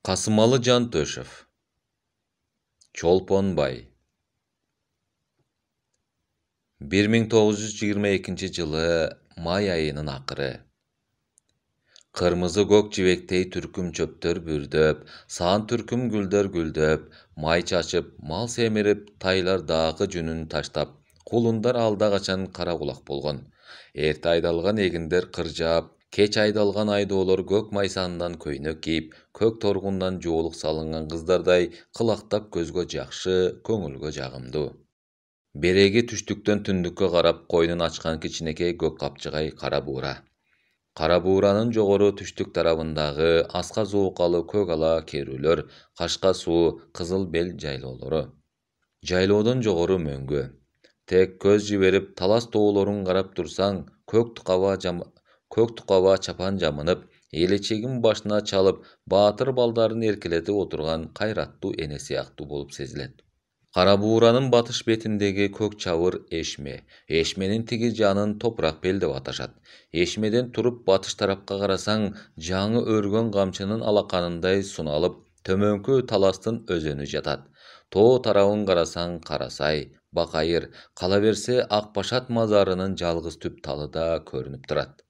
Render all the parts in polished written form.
Касымалы Жантөшев, Чолпонбай, 1922 may ayının akırı. Kırmızı gök civektey türküm çöptör bürdöp, sağın türküm gülдөр gülдөp, may çaçıp, mal semirip, taylar dağı jünün taştap, kulundar alda kaçan kara kulak bolgon. Erti aydalgan eginder kırjap, keç aydalgan aydoolor gök maysandan köynök kiyip, kök torgundan jooluk salıngan kızdarday kılaktap gözgö jakşı, köngülgö jagımdı. Beregi түштүктөн түндүккө карап койнун ачкан кичинекей көк капчыгай кара буура. Кара бууранын жогору түштүк тарабындагы аска зоокалы көк ала керүүлөр, кашка суу, кызыл бел жайлоолору. Жайлоодон жогору мөңгү. Тек көз жиберип талас тоолорун карап турсаң, көк тукаба чапан жамынып, элечегин башына чалып, баатыр балдарын эркелетип отурган кайраттуу эне сыяктуу болуп сезилет. Кара бууранын батыш бетиндеги көк чабыр эшме. Эшменин тиги жанын топурак бел деп аташат. Эшмеден туруп батыш тарапка карасаң, жаңы өргөн камчынын алаканындай суналып, төмөнкү таластын өзөнү жатат. Тоо тарабын карасаң Карасай, Бакайыр, кала берсе Акбашат мазарынын жалгыз түп талы да көрүнүп турат.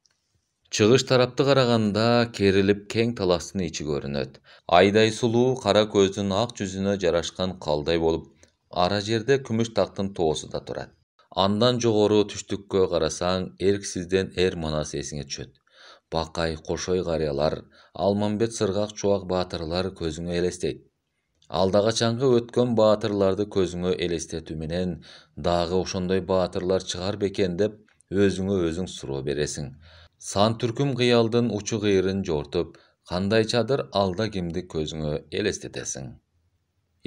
Чыгыш тарапты караганда керилип кең таластын ичи көрүнөт. Айдай сулуу кара көздүн ак жүзүнө жарашкан калдай болуп, ара жерде күмүш тактын тоосу да турат. Андан жогору түштүккө карасаң, эрксизден Манас эсиңе түшөт. Бакай, Кошой карыялар, Алмамбет сыргак чубак баатырлар көзүңө элестейт. Алда качанкы өткөн баатырларды көзүңө элестетүү менен дагы ошондой баатырлар чыгар бекен деп өзүңө өзүң суроо бересиң. Сан түркүм кыялдын учу кыйрын жортуп, кандайчадыр алда кимди көзүңө элестетесиң.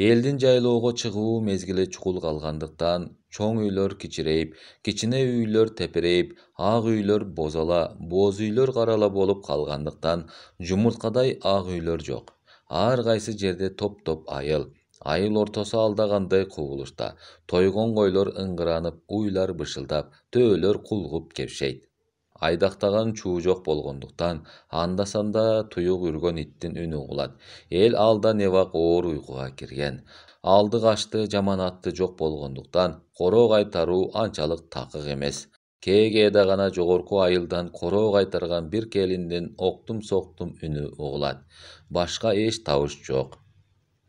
Элдин жайлоого чыгуу мезгили чукул калгандыктан чоң үйлөр кичирейип, кичине үйлөр тепирейип, ак үйлөр бозала, боз үйлөр карала болуп калгандыктан жумурткадай ак үйлөр жок. Ар кайсы жерде топ-топ айыл. Айыл ортосу алдагандай кубулушта. Тойгон койлор ыңгыранып, уйлар бышылдап, төөлөр кулгуп кепшейт. Айдактаган чуу жок болгондуктан анда-санда туюк үргөн иттин үнү угулат. Эл алда небак оор уйкуга кирген. Алды качты жаманатты жок болгондуктан короо кайтаруу анчалык такык эмес. Кээде гана жогорку айылдан короо кайтарган бир келиндин октум-соктум үнү угулат. Башка эч табыш жок.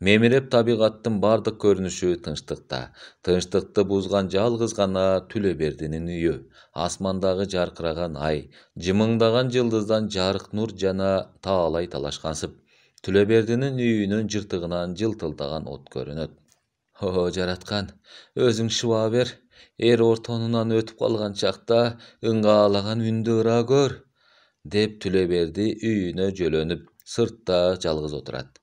Мемиреп табигаттын бардык көрүнүшү тынчтыкта. Тынчтыкты бузган жалгыз гана Түлөбердинин үйү. Асмандагы жаркыраган ай, жымыңдаган жылдыздан жарык нур жана таалай талашкансып, Түлөбердинин үйүнүн жыртыгынан жылтылдаган от көрүнөт. О, жараткан, өзүң шыба бер. Эр ортонунан өтүп калган чакта ыңгаалаган үндү ыра көр, деп Түлөберди үйүнө жөлөнүп, сыртта жалгыз отурат.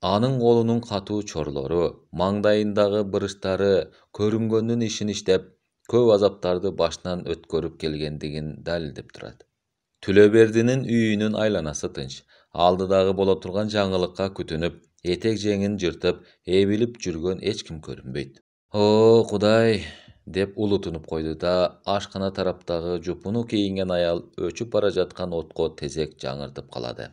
Анын колунун катуу чорлору, маңдайындагы бырыштары көрүнгөндүн ишин иштеп, көп азаптарды башынан өткөрүп келгендигин далилдеп турат. Түлөбердинин үйүнүн айланасы тынч. Алдыдагы боло турган жаңылыкка күтүнүп, этек жеңин жыртып, эбилип жүргөн эч ким көрүнбөйт. О, Кудай, деп улутунуп койду да, ашкана тараптагы жупуну кийинген аял өчүп бара жаткан отко тезек жаңыртып калады.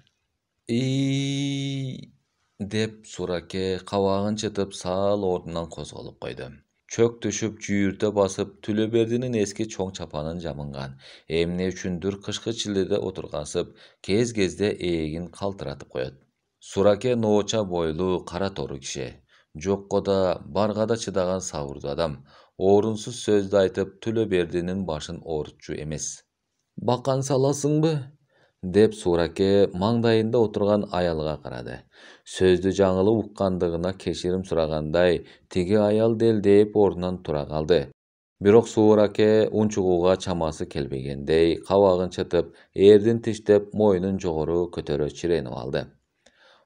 Деп Сураке кабагын чытып саал ордунан козголуп койду. Чөк түшүп, жүйүртө басып, Түлөбердинин эски чоң чапанын жамынган. Эмне үчүндүр кышкы чилиде отургансып, кез-кезде ээлин калтыратып коет. Сураке нооча бойлуу, кара тору киши. Жокко да, барга да чыдаган сабырдуу адам. Орунсуз сөздү айтып, Түлөбердинин башын оорутчу эмес. Бакан саласыңбы? Деп Сураке маңдайында отурган аялга карады. Сөздү жаңылып уккандыгына кечирим сурагандай, тиги аял делдейип ордунан тура калды. Бирок Сураке унчугууга чамасы келбегендей, кабагын чытып, эрдин тиштеп, мойнун жогору көтөрө чиренип алды.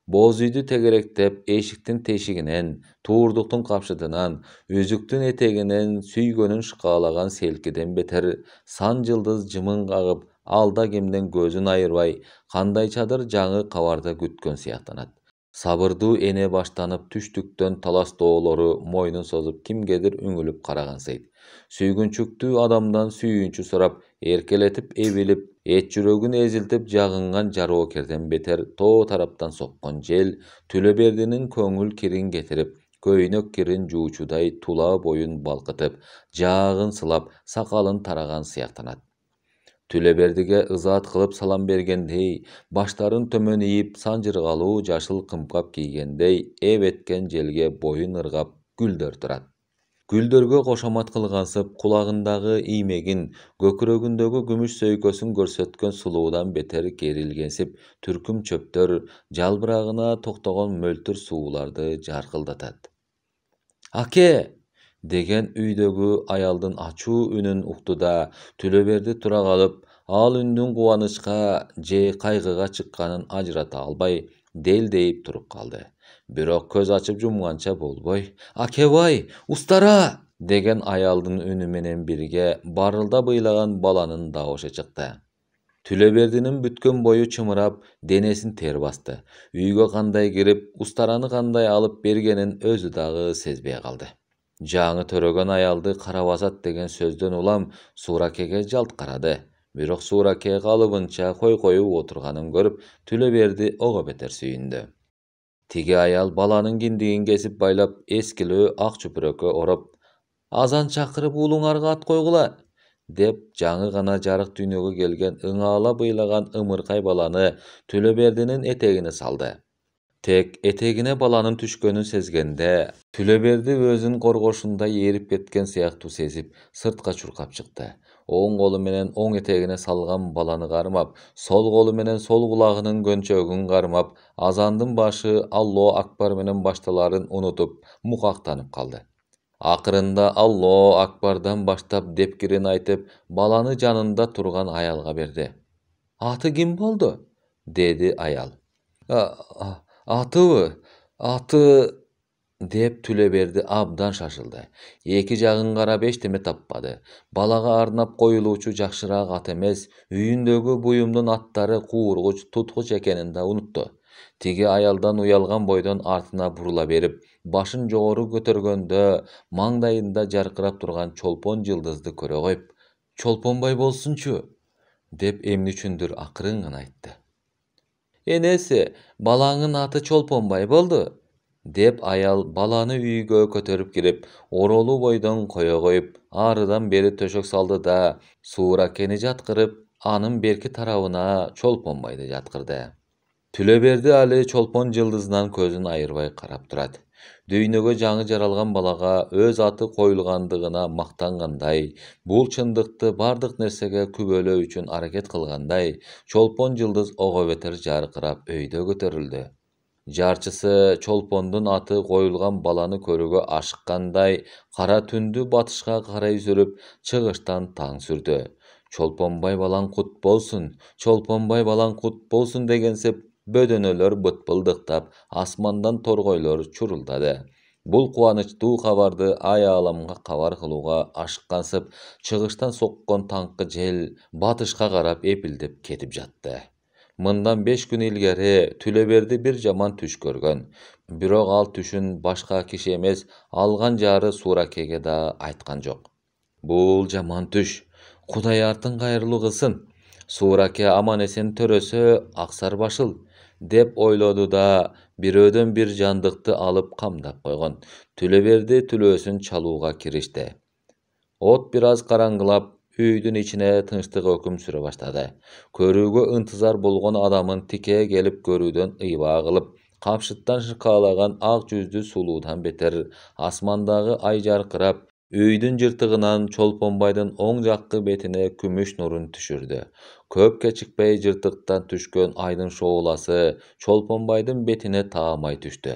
Боз үйдү тегеректеп, эшиктин тешигинен, туурдуктун капшытынан, үзүктүн этегинен сүйгөнүн шыкаалаган селкиден бетер сан жылдыз жымың кагып, алда кимден көзүн айырбай, кандайчадыр жаңы кабарды күткөн сыяктанат. Сабырдуу эне баштанып түштүктөн талас тоолору мойнун созуп кимгедир үңүлүп карагансыйт. Сүйгүнчүктүү адамдан сүйүүнчү сурап, эркелетип эбилип, Et жүрөгүн eziltip жагынган жароокерден бетер тоо тараптан соккон жел Түлөбердинин көңүл кирин кетирип, көйнөк кирин жуучудай тула боюн балкытып, жаагын сылап, сакалын тараган сыяктанат. Түлөбердиге ызаат кылып салам бергендей, баштарын төмөн ийип, санжыргалуу жашыл кымкап кийгендей, эбеткен желге боюн ыргап гүлдөр турат. Гүлдөргө кошомат кылгансып, кулагындагы иймегин, көкүрөгүндөгү күмүш сөйкөсүн көрсөткөн сулуудан бетер керилгенсип, түркүм чөптөр жалбырагына токтогон мөлтүр сууларды жаркылдатат. Аке! Деген үйдөгү аялдын ачуу үнүн укту да, Түлөберди тура калып, ал үндүн кубанычка же кайгыга чыкканын ажырата албай, делдейип туруп калды. Бирок көз ачып жумганча болбой, "Акебай, устара!" деген аялдын үнү менен бирге барылдап ыйлаган баланын дабышы чыкты. Түлөбердинин бүткөн бою чымырап, денесин тер басты. Үйгө кандай кирип, устараны кандай алып бергенин өзү дагы сезбей калды. Жаңы төрөгөн аялды карабасат деген сөздөн улам Сууракеге жалт карады. Бирок Сууракee калыбынча койкоюп отурганын көрүп, Түлөберди ого бетер сүйүндү. Тиги аял баланын киндигин кесип байлап, эскилүү ак чүпүрөккө ороп, "Азан чакырып уулуңарга ат койгула!" деп жаңы гана жарык дүйнөгө келген ыңаалап ыйлаган ымыркай баланы Түлөбердинин этегине салды. Тек этегине баланын түшкөнүн сезгенде, Түлөберди өзүн коргошундай эрип кеткен сыяктуу сезип, сыртка чуркап чыкты. Оң колу менен оң этегине салган баланы кармап, сол колу менен сол кулагынын көнчөгүн кармап, азандын башы Алло акбар менен башталарын унутуп, мукактанып калды. Акырында Алло акбардан баштап депкирин айтып, баланы жанында турган аялга берди. "Аты ким болду?" деди аял. "Атыбы? Аты..." деп Түлөберди абдан шашылды. Эки жагын карап эчтеме таппады. Балага арнап коюлуучу жакшыраак ат эмес, үйүндөгү буюмдун аттары куургуч, туткуч экенин да унутту. Тиги аялдан уялган бойдон артына бурула берип, башын жогору көтөргөндө, маңдайында жаркырап турган чолпон жылдызды көрө коюп, "Чолпонбай болсунчу?" деп эмне үчүндүр акырын гана айтты. "Энеси, балаңын аты Чолпонбай болду", деп аял баланы үйгө көтөрүп кирип, оролуу бойдон кое коюп, арыдан бери төшөк салды да, Сууракени жаткырып, анын берки тарабына Чолпонбайды жаткырды. Түлөберди али чолпон жылдызынан көзүн айырбай карап турат. Дүйнөгө жаңы жаралган балага өз аты коюлгандыгына мактангандай, бул чындыкты бардык нерсеге күбөлөө үчүн аракет кылгандай, чолпон жылдыз ого бетер жаркырап өйдө көтөрүлдү. Жарчысы чолпондун аты коюлган баланы көрүүгө ашыккандай, кара түндү батышка карай сүрүп, чыгыштан таң сүрдү. "Чолпонбай балаң кут болсун, Чолпонбай балаң кут болсун" дегенсип, бөдөнөлөр бытпылдыктап, асмандан торгойлор чурулдады. Бул кубанычтуу кабарды ай ааламга кабар кылууга ашыккансып, чыгыштан соккон таңкы жел батышка карап эпилдеп кетип жатты. Мындан 5 күн илгери Түлөберди бир жаман түш көргөн. Бирок ал түшүн башка киши эмес, алган жары Сууракеге да айткан жок. Бул жаман түш. Кудай артын кайырлуу кылсын. Сууракee аман эсен төрөсө аксар башыл, деп ойлоду да, бирөөдөн бир жандыкты алып камдап койгон. Түлөберди түлөөсүн чалууга киришти. От бир аз караңгылап, үйдүн ичине тынчтык өкүм сүрө баштады. Көрүүгө ынтызар болгон адамын тикее келип көрүүдөн ыйбаа кылып, капшыттан шыкаалаган ак жүздүү сулуудан бетер асмандагы ай жаркырап, үйдүн жыртыгынан Чолпонбайдын оң жаккы бетине күмүш нурун түшүрдү. Көп кечикпей жыртыктан түшкөн айдын шооласы Чолпонбайдын бетине таамай түштү.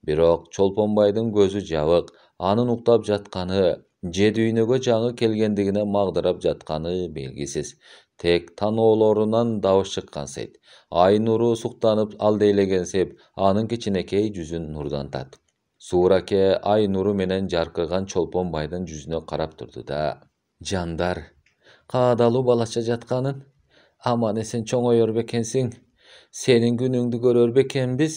Бирок Чолпонбайдын көзү жабык, анын уктап жатканы же дүйнөгө жаңы келгендигине магдырап жатканы белгисиз. Тек таноолорунан дабыш чыккансыйт. Ай нуру суктанып алделегенсип, анын кичинекей жүзүн нурдантат. Сууракee ай нуру менен жаркырган Чолпонбайдын жүзүнө карап турду да: "Жандар, каадалуу балача жатканын, аман эсен чоңоёр бекенсиң. Сенин күнүңдү көрөр бекенбиз,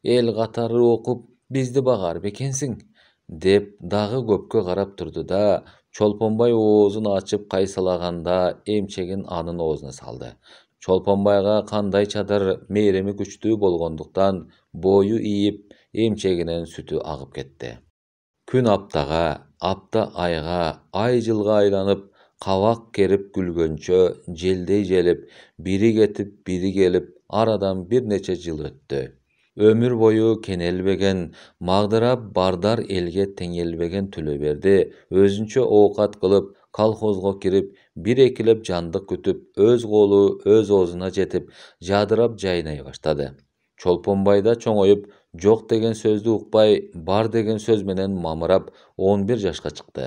эл катары окуп, бизди багар бекенсиң", деп дагы көпкө карап турду да, Çolponbay oozunu açıp kaysalaganda emçegin anın oozuna saldı. Çolponbayga kandayçadır meyremi güçlü bolgonduktan boyu iyip emçeginen sütü agıp ketdi. Gün aptaga, apta ayga, ay jılga aylanıp, kavak kerip gülgönçö, jeldey jelip, biri getip, biri gelip, aradan bir neçe jıl öttü. Ömür boyu kenelbegen, magdırap bardar elge teňelbegen Tüleberdi, özünçe owkat kılıp, kalhozga kirip, bir ekilip jandyk kütüp, öz golu öz ozuna jetip, jadırap jaýnay başlady. Çolponbayda çoňoýup, jok degen sözdü ukpay, bar degen söz menen mamırap 11 jaşka çykdy.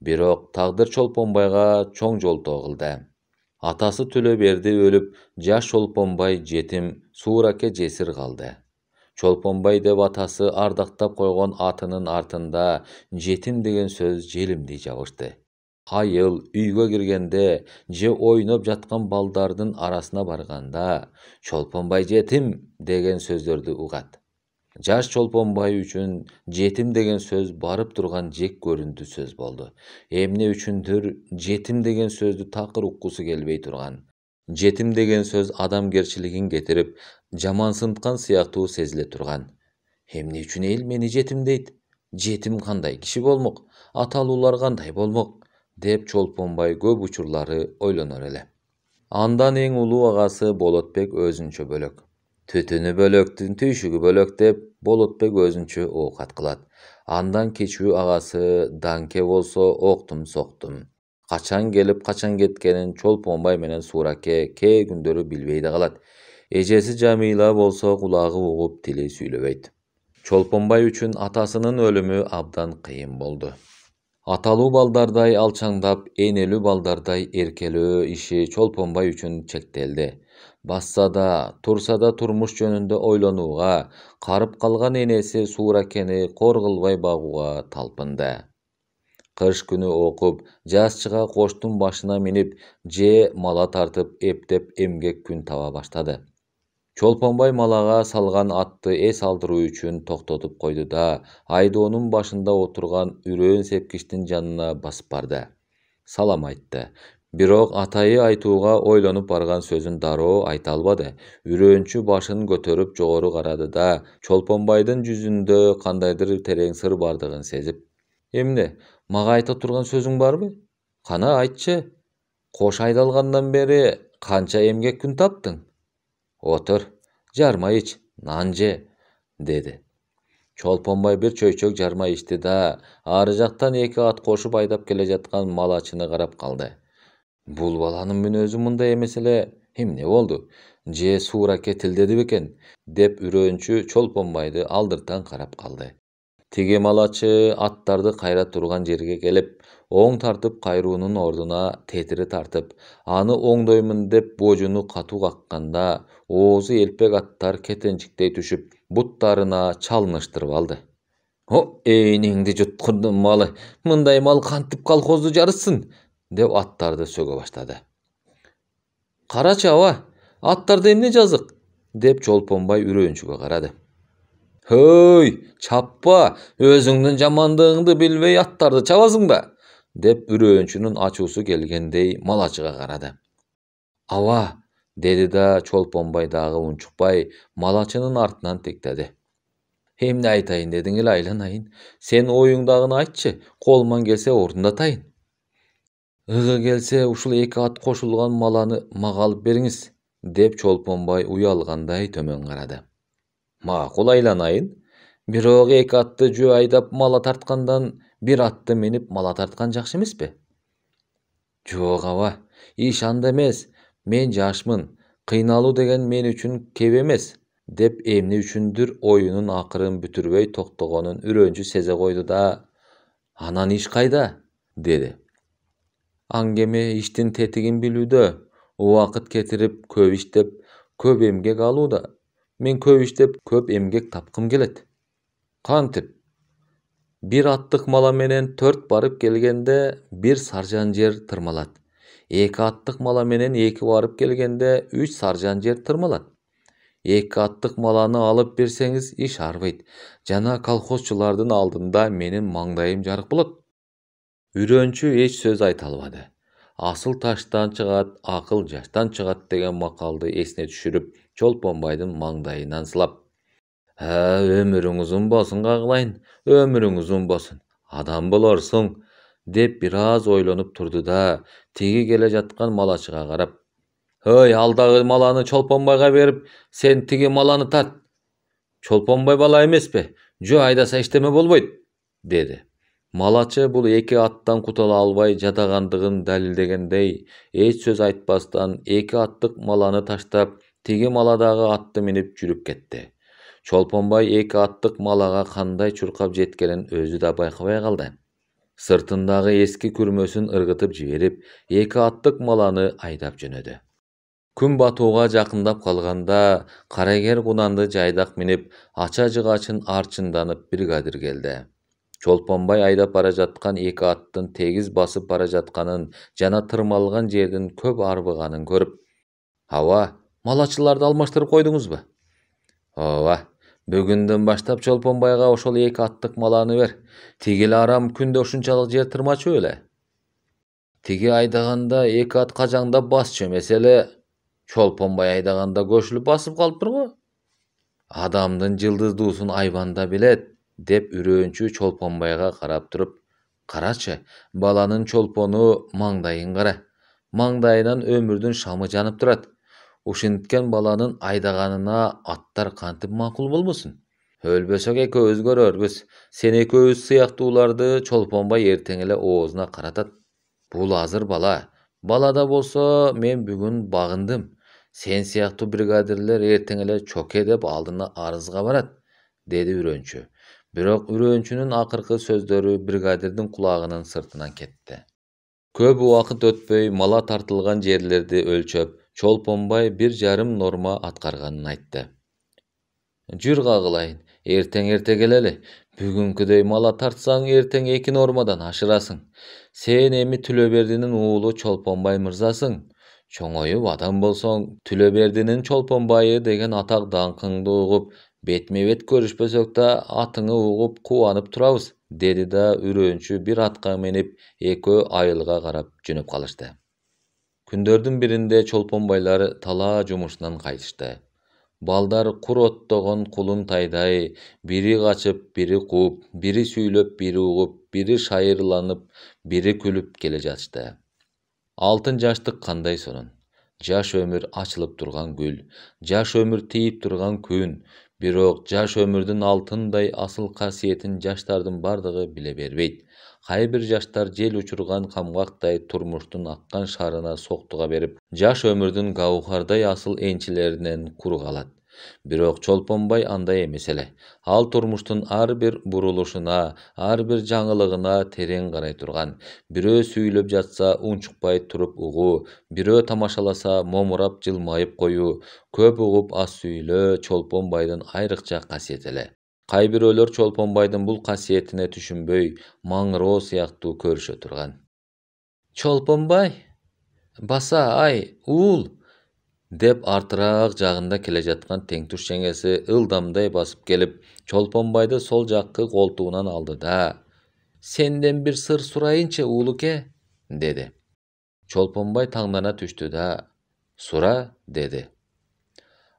Birok tagdyr Çolponbayga çoň joltoo kıldy. Atası Tüleberdi ölüp, jaş Çolponbay jetim, Surake jesir kaldy. Çolponbay dep atası ardaktap koygon atının artında jetim degen söz jelimdi jabışdy. Hayıl üýge girgende je oýnop jatkan baldardın arasına barganda Çolponbay jetim degen sözlerdi ugat. Jaş Çolponbay üçin jetim degen söz barıp turgan jek göründü söz boldu. Emne üçündür jetim degen sözdü takır ukkusu gelbey turgan. Jetim degen söz adamgerçiligin getirip jamansıntkan syakty sezile turgan. Emne üçin el meni jetim deyt? Jetim kanday kişi bolmok, atalular kanday bolmok dep Çolponbay köp uçurlary oýlanor ele. Andan eň uluu agasy Bolotbek özünçe bölök. Tütünü bölöktün tüýşügi bölök dep Bolotbek özünçe owkat kılat. Andan keçүү agasy Danke bolsa oktum soktum. Kaçan gelip kaçan ketkenin Çolponbay menen Surake ke gündörü bilbeýde kalat. Ejesi Jamila bolsa kulagı ugup tili süýlebeyt. Çolponbay üçin atasının ölümü abdan kıyın boldu. Atalı baldarday alçangdap, eneli baldarday erkelөө işi Çolponbay üçin çekteldi. Bassa da, tursa da turmuş jönünde oýlanuga, karıp kalgan enesi Surakeni kor kılbay baguga talpyndy. Kış günü okup, jasçıga koştun başına minip, je mala tartıp eptep emgek gün taba başladı. Çolponbay malaga salgan atты es aldırуу üçin toktotup koydu da, aydoonun başında oturgan üreğin sepkiştin janına basıp bardı. Salam aytты. Birok atayı aytууga oýlanyp bargan sözün daroo ayta alбады. Üreğinçi başын götörüp jogoru karady da, Çolponbaydın yüzünde kandaydyr tereň sır bardygyn sezip, "Emne, maga ayta turgan sözüň barby? Kana aytçy. Koş aýdalgandan beri kança emgek gün tapdyň?" "Otur, jarma iç, nan je," dedi. Çolponbay bir çöýçök jarma içti da, arı jaktan eki at koşup aýdap kele jatkan malaçyny karap kaldy. Bul balanın münözü munda emes ele, emne boldu? Je Surake tildedi beken, dep üreğinçi Çolponbaydy aldırtan karap kaldy. Tigi malaçy attardy kayra turgan jerge kelip, oň tartıp kayruunun orduna tetiri tartıp, any oňdoýmun dep bojunu katu kakkanda, oozu elpek attar ketençiktey düşüp, butlarına çalnyştırıp aldy. "O eýniňdi jutkurdum maly, mınday mal kantyp kalhozdu jarysyn," dep attardy söge başlady. "Karaçy awa, attarda emne жазыk?" dep Çolponbay üreğinçiге karady. "Höý, çappa, özüňdin jamandygyňdy bilbey attardy çabasyň da," dep üreğinçinin açusu gelgendey malaçyga karady. "Awa," dedi da Çolponbay dagı unçukpay malaçynın artынан tekledi. "Emne aytaýyn dediň ele aýlanaýyn, sen oýuňdagyny aýtçy, kolumdan gelse orundatayyn." "Igy gelse uşul eki at koşulgan malany maga alyp beriňiz," dep Çolponbay uýalganday tömen karady. "Makul aýlanaýyn. Birok eki atty jö aýdap mala tartkandan bir atty minip mala tartkan jakşy emespi?" "Jok awa, iş anda emes. Men jaşmyn. Kynalуу degen men üçin kep emes," dep emne üçündür oýunun akyryn bütürbey toktogonun üreğinçi seze koydu da, "Anan iş kaýda?" dedi. "Aňgeme iştin tetigin bilүүдө, wagt ketirip köp işdep, köp emgek aluuda. Men köp işdep, köp emgek tapkym gelet." "Kantip?" "Bir attyk mala menen 4 barıp gelgende bir sarjan jer tırmalat. 2 attyk mala menen 2 barıp gelgende 3 sarjan jer tırmalat. 2 attyk malany alyp berseňiz iş arbyt. Jana kolhozçulardyn aldynda menin maňdaýym jaryk bolat." Үйрөнчү эч сөз айта албады. Асыл таштан чыгат, акыл жаштан чыгат деген макалды эсине түшүрүп, Чолпонбайдын маңдайынан сылап: Өмүрүң узун болсун кагылайын, өмүрүң узун болсун. Адам болорсуң, деп бир аз ойлонуп турду да, тиги келе жаткан малачыга карап: алдагы маланы Чолпонбайга берип, сен тиги маланы тарт. Чолпонбай бала эмеспи? Жо айдаса иштеме болбойт, деди. Малачы бул эки аттан кутула албай жадагандыгын далилдегендей, эч сөз айтпастан эки аттык маланы таштап, тиги маладагы атты минип жүрүп кетти. Чолпонбай эки аттык малага кандай чуркап жеткенин өзү да байкабай калды. Сыртындагы эски күрмөсүн ыргытып жиберип, эки аттык маланы айдап жөнөдү. Күн батууга жакындап калганда, карагер кунанды жайдак минип, ача жыгачын арчынданып бригадир келди. Чолпонбай айдап бара жаткан эки аттын тегиз басып бара жатканын жана тырмалган жердин көп арбыганын көрүп: малачыларды алмаштырып койдуңузбу? Ооба, бүгүндөн баштап Чолпонбайга ошол эки аттык маланы бер. Тигил арам күндө ушунчалык жер тырмачу эле. Тиги айдаганда эки ат кажаңдап басчу эмес эле. Чолпонбай айдаганда көшүлүп басып калыптыр го. Адамдын жылдыздуусун айбан да билет, деп үрөөнчү Чолпонбайга карап туруп: карачы, баланын чолпону маңдайын кара. Маңдайынан өмүрдүн шамы жанып турат. Ушинткен баланын айдаганына аттар кантип макул болбосун? Өлбөсөк экөөбүз көрөрбүз. Сен экөөбүз сыяктууларды Чолпонбай эртең эле оозуна каратат. Бул азыр бала. Балада болсо мен бүгүн багындым. Сен сыяктуу бригадирлер эртең эле чоке деп алдына арызга барат, деди үрөөнчү. Бирок үрөөнчүнүн акыркы сөздөрү бригадирдин кулагынын сыртынан кетти. Көп убакыт өтпөй мала тартылган жерлерди өлчөп, Чолпонбай 1,5 норма аткарганын айтты. Жүр кагылайын, эртең эрте келели. Бүгүнкүдөй мала тартсаң, эртең 2 нормадан ашырасың. Сен эми Түлөбердинин уулу Чолпонбай мырзасың. Чоңоюп адам болсоң, Түлөбердинин Чолпонбайы деген атак даңкыңды угуп, бетме-бет көрүшпөсөк да атыңы угуп кубанып турабыз, деди да үрөөнчү бир атка минип экөө айылга карап жөнөп калышты. Күндөрдүн биринде Чолпонбайлар талаа жумушунан кайтышты. Балдар кур оттогон кулун тайдай, бири качып, бири кууп, бири сүйлөп, бири угуп, бири шайырланып, бири күлүп келе жатышты. Алтын жаштык кандай сонун. Жаш өмүр ачылып турган гүл, жаш өмүр тийип турган күн. Бирок жаш өмүрдүн алтындай асыл касиетин жаштардын бардыгы биле бербейт. Кайбир жаштар жел учурган камгактай турмуштун аккан шарына соктуга берип, жаш өмүрдүн гаухардай асыл энчилеринен кур калат. Бирок Чолпонбай андай эмес эле. Ал турмуштун ар бир бурулушуна, ар бир жаңылыгына терең карай турган. Бирөө сүйлөп жатса унчукпай туруп угуу, бирөө тамашаласа момурап жылмайып коюу, көп угуп аз сүйлөө Чолпонбайдын айрыкча касиети эле. Кайбирөөлөр Чолпонбайдын бул касиетине түшүнбөй, маңыроо сыяктуу көрүшө турган. Чолпонбай, баса, уул, деп артыраак жагында келе жаткан теңтуш жеңеси ылдамдай басып келип, Чолпонбайды сол жаккы колтугунан алды да: "Сенден бир сыр сурайынчы, уулуке", деди. Чолпонбай таңдана түштү да: "Сура", деди.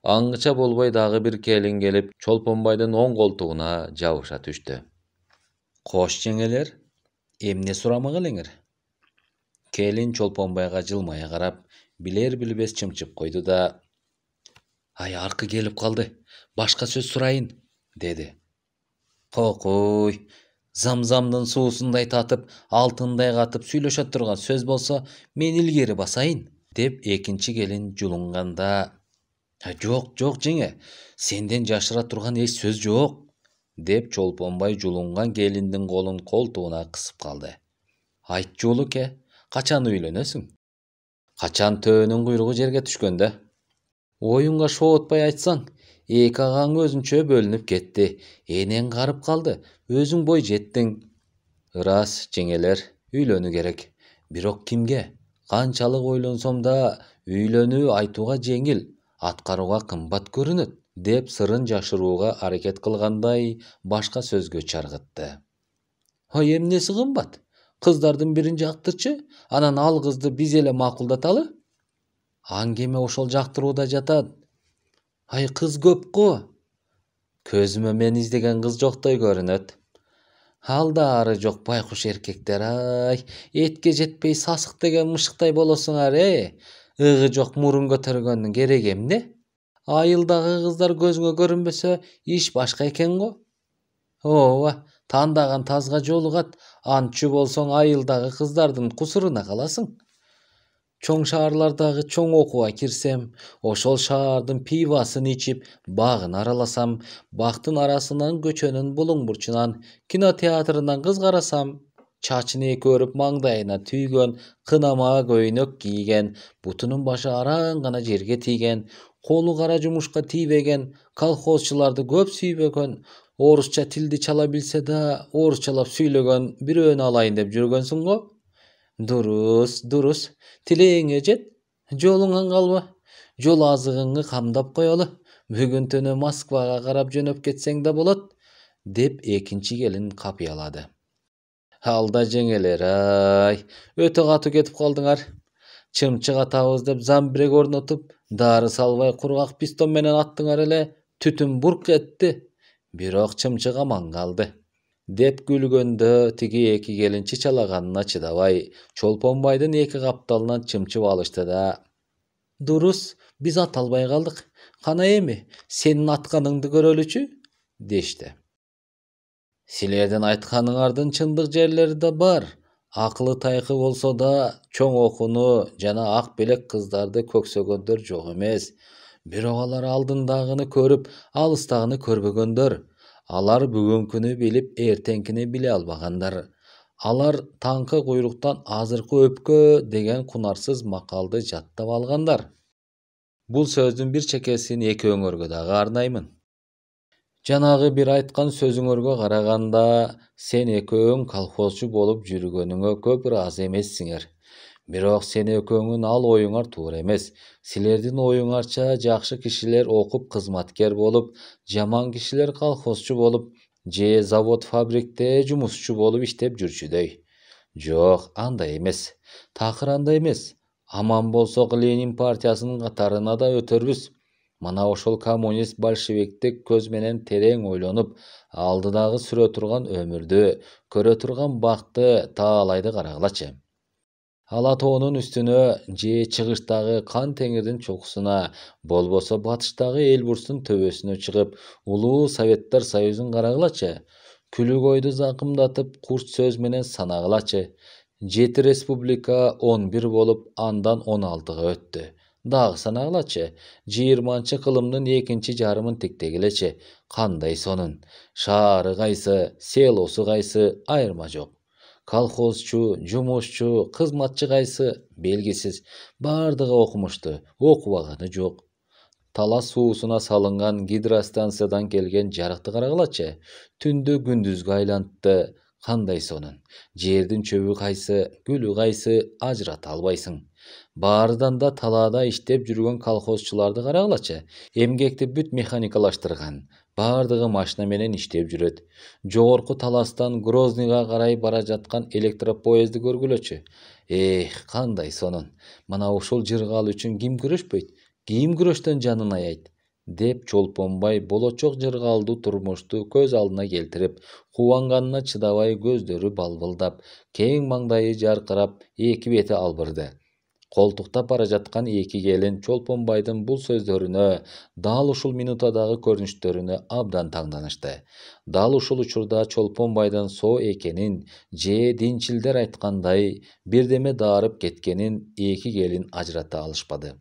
Аңгыча болбой дагы бир келин келип, Чолпонбайдын оң колтугуна жабыша түштү. "Кош жеңелер, эмне сурамак элеңер?" Келин Чолпонбайга жылмая карап, билер билбес чымчып койду да: "Аркы келип калды, башка сөз сурайын", деди. "Кокуй, замзамдын суусундай татып, алтындай катып сүйлөшө турган сөз болсо, мен илгери басайын", деп экинчи келин жулунганда: Жок, жеңе, сенден жашыра турган эч сөз жок", деп Чолпонбай жулунган келиндин колун колтугуна кысып калды. "Айтчы, уулуке, качан үйлөнөсүң?" "Качан төөнүн куйругу жерге түшкөндө". "Оюңга шоотпай айтсаң, эки агаң өзүнчө бөлүнүп кетти, энең карып калды, өзүң бой жеттиң". "Ырас, жеңелер, үйлөнүү керек. Бирок кимге? Канчалык ойлонсом да, үйлөнүү айтууга жеңил, аткарууга кымбат көрүнөт", деп сырын жашырууга аракет кылгандай башка сөзгө чаргытты. "Эмнеси кымбат? Kızdardın birini jaktırчы, anan al kızdı biz ele makулдаталы. Аңгеме ошол жактырууда жатат. Ай кыз көп го. Көзүмө мен издеген кыз жоктой көрүнөт. Алдары жок байкуш эркектер, ай, этке жетпей сасык деген мышыктай болосуңар, Ыгы жок мурун көтөргөндүн кереги эмне? Айылдагы кыздар көзүңө көрүнбөсө, иш башка экен го. Ооба, тандаган тазга жолугат, антчы болсоң айылдагы кыздардын кусуруна каласың. Чоң шаарлардагы чоң окууга кирсем, ошол шаардын пивасын ичип, багын араласам, бактын арасынан көчөнүн булуң бурчунан, кинотеатрынан кыз карасам, чачын эки өрүп маңдайына түйгөн, кынама көйнөк кийген, бутунун башы араң гана жерге тийген, колу кара жумушка тийбеген, колхозчуларды көп сүйбөгөн, орусча тилди чала билсе да, орусчалап сүйлөгөн бирөөнү алайын деп жүргөнсүң го. Дурус, тилеңе жет, жолуңан калба. Жол азыгыңы камдап коелу. Бүгүн түнү Москвага карап жөнөп кетсең да болот, деп экинчи келин капыялады. Алда жеңелер, ай, өтө катуу кетип калдыңар. Чымчык атабыз деп замбирег орнотуп, дары салбай кургак пистон менен аттыңар эле, түтүн бурк этти. Бирок чымчык аман калды. Деп күлгөндө тиги эки келин чычалаганына чыдабай, Чолпонбайдын эки капталынан чымчып алышты да: "Дурус, биз ата албай калдык. Кана эми сенин атканыңды көрөлүчү?" дешти. "Силердин айтканыңардын чындык жерлери да бар. Акылы тайкы болсо да, чоң окууну жана ак белек кыздарды көксөгөндөр жок эмес. Бирок алар алдындагыны көрүп, алыстагыны көрбөгөндөр. Алар бүгүнкүнү билип, эртеңкини биле албагандар. Алар таңкы куйруктан азыркы өпкө деген кунарсыз макалды жаттап алгандар." Бул сөздүн бир чекесин экөөңөргө дагы арнаймын. Жанагы бир айткан сөзүңөргө караганда, сен экөөң колхозчу болуп жүргөнүңө көп ыраазы эмессиңер. Бирок сен экөөңүн ал оюңар туура эмес. Силердин оюңарча жакшы кишилер окуп кызматкер болуп, жаман кишилер колхозчу болуп, же завод фабрикте жумушчу болуп иштеп жүрчүдөй. Жок, андай эмес. Такыр андай эмес. Аман болсок Ленин партиясынын катарына да өтөрбүз. Мына ошол коммунист большевиктик көз менен терең ойлонуп, алдыдагы сүрө турган өмүрдү, көрө турган бакты, таалайды карагылачы. Ала тоонун үстүнө же чыгыштагы Кан теңирдин чокусуна, болбосо батыштагы Эльбрустун төбөсүнө чыгып, улуу Советтер Союзун карагылачы. Күлүгөйдү закымдатып, курч сөз менен санагылачы. 7 республика 11 болуп, андан 16га өттү. Дагы санагылачы. 20 кылымдын экинчи жарымын тиктегилечи. Кандай сонун. Шаары кайсы, селосу кайсы, айырма жок. Колхозчу, жумушчу, кызматчы кайсы, белгисиз. Бардыгы окумушту, окубаганы жок. Талас суусуна салынган гидростанциядан келген жарыкты карагылачы. Түндү күндүзгө айлантты. Кандай сонун. Жердин чөбү кайсы, гүлү кайсы, ажырата албайсың. Баарыдан да талаада иштеп жүргөн колхозчуларды карагылачы. Эмгекти бүт механикалаштырган. Бардыгы машина менен иштеп жүрөт. Жогорку Таластан Грозныйга карай бара жаткан электропоездди көргүлөчү. Кандай сонун. Мына ушул жыргал үчүн ким күрөшпөйт? Ким күрөштөн жанын аябайт? Деп Чолпонбай болочок жыргалдуу турмушту көз алдына келтирип, кубанганына чыдабай көздөрү балбылдап, кең маңдайы жаркырап, эки бети албырды. Колтуктап бара жаткан эки келин Чолпонбайдын бул сөздөрүнө, дал ушул минутадагы көрүнүштөрүнө абдан таңданышты. Дал ушул учурда Чолпонбайдын соо экенин же динчилдер айткандай бирдеме дарып кеткенин эки келин ажырата алышпады.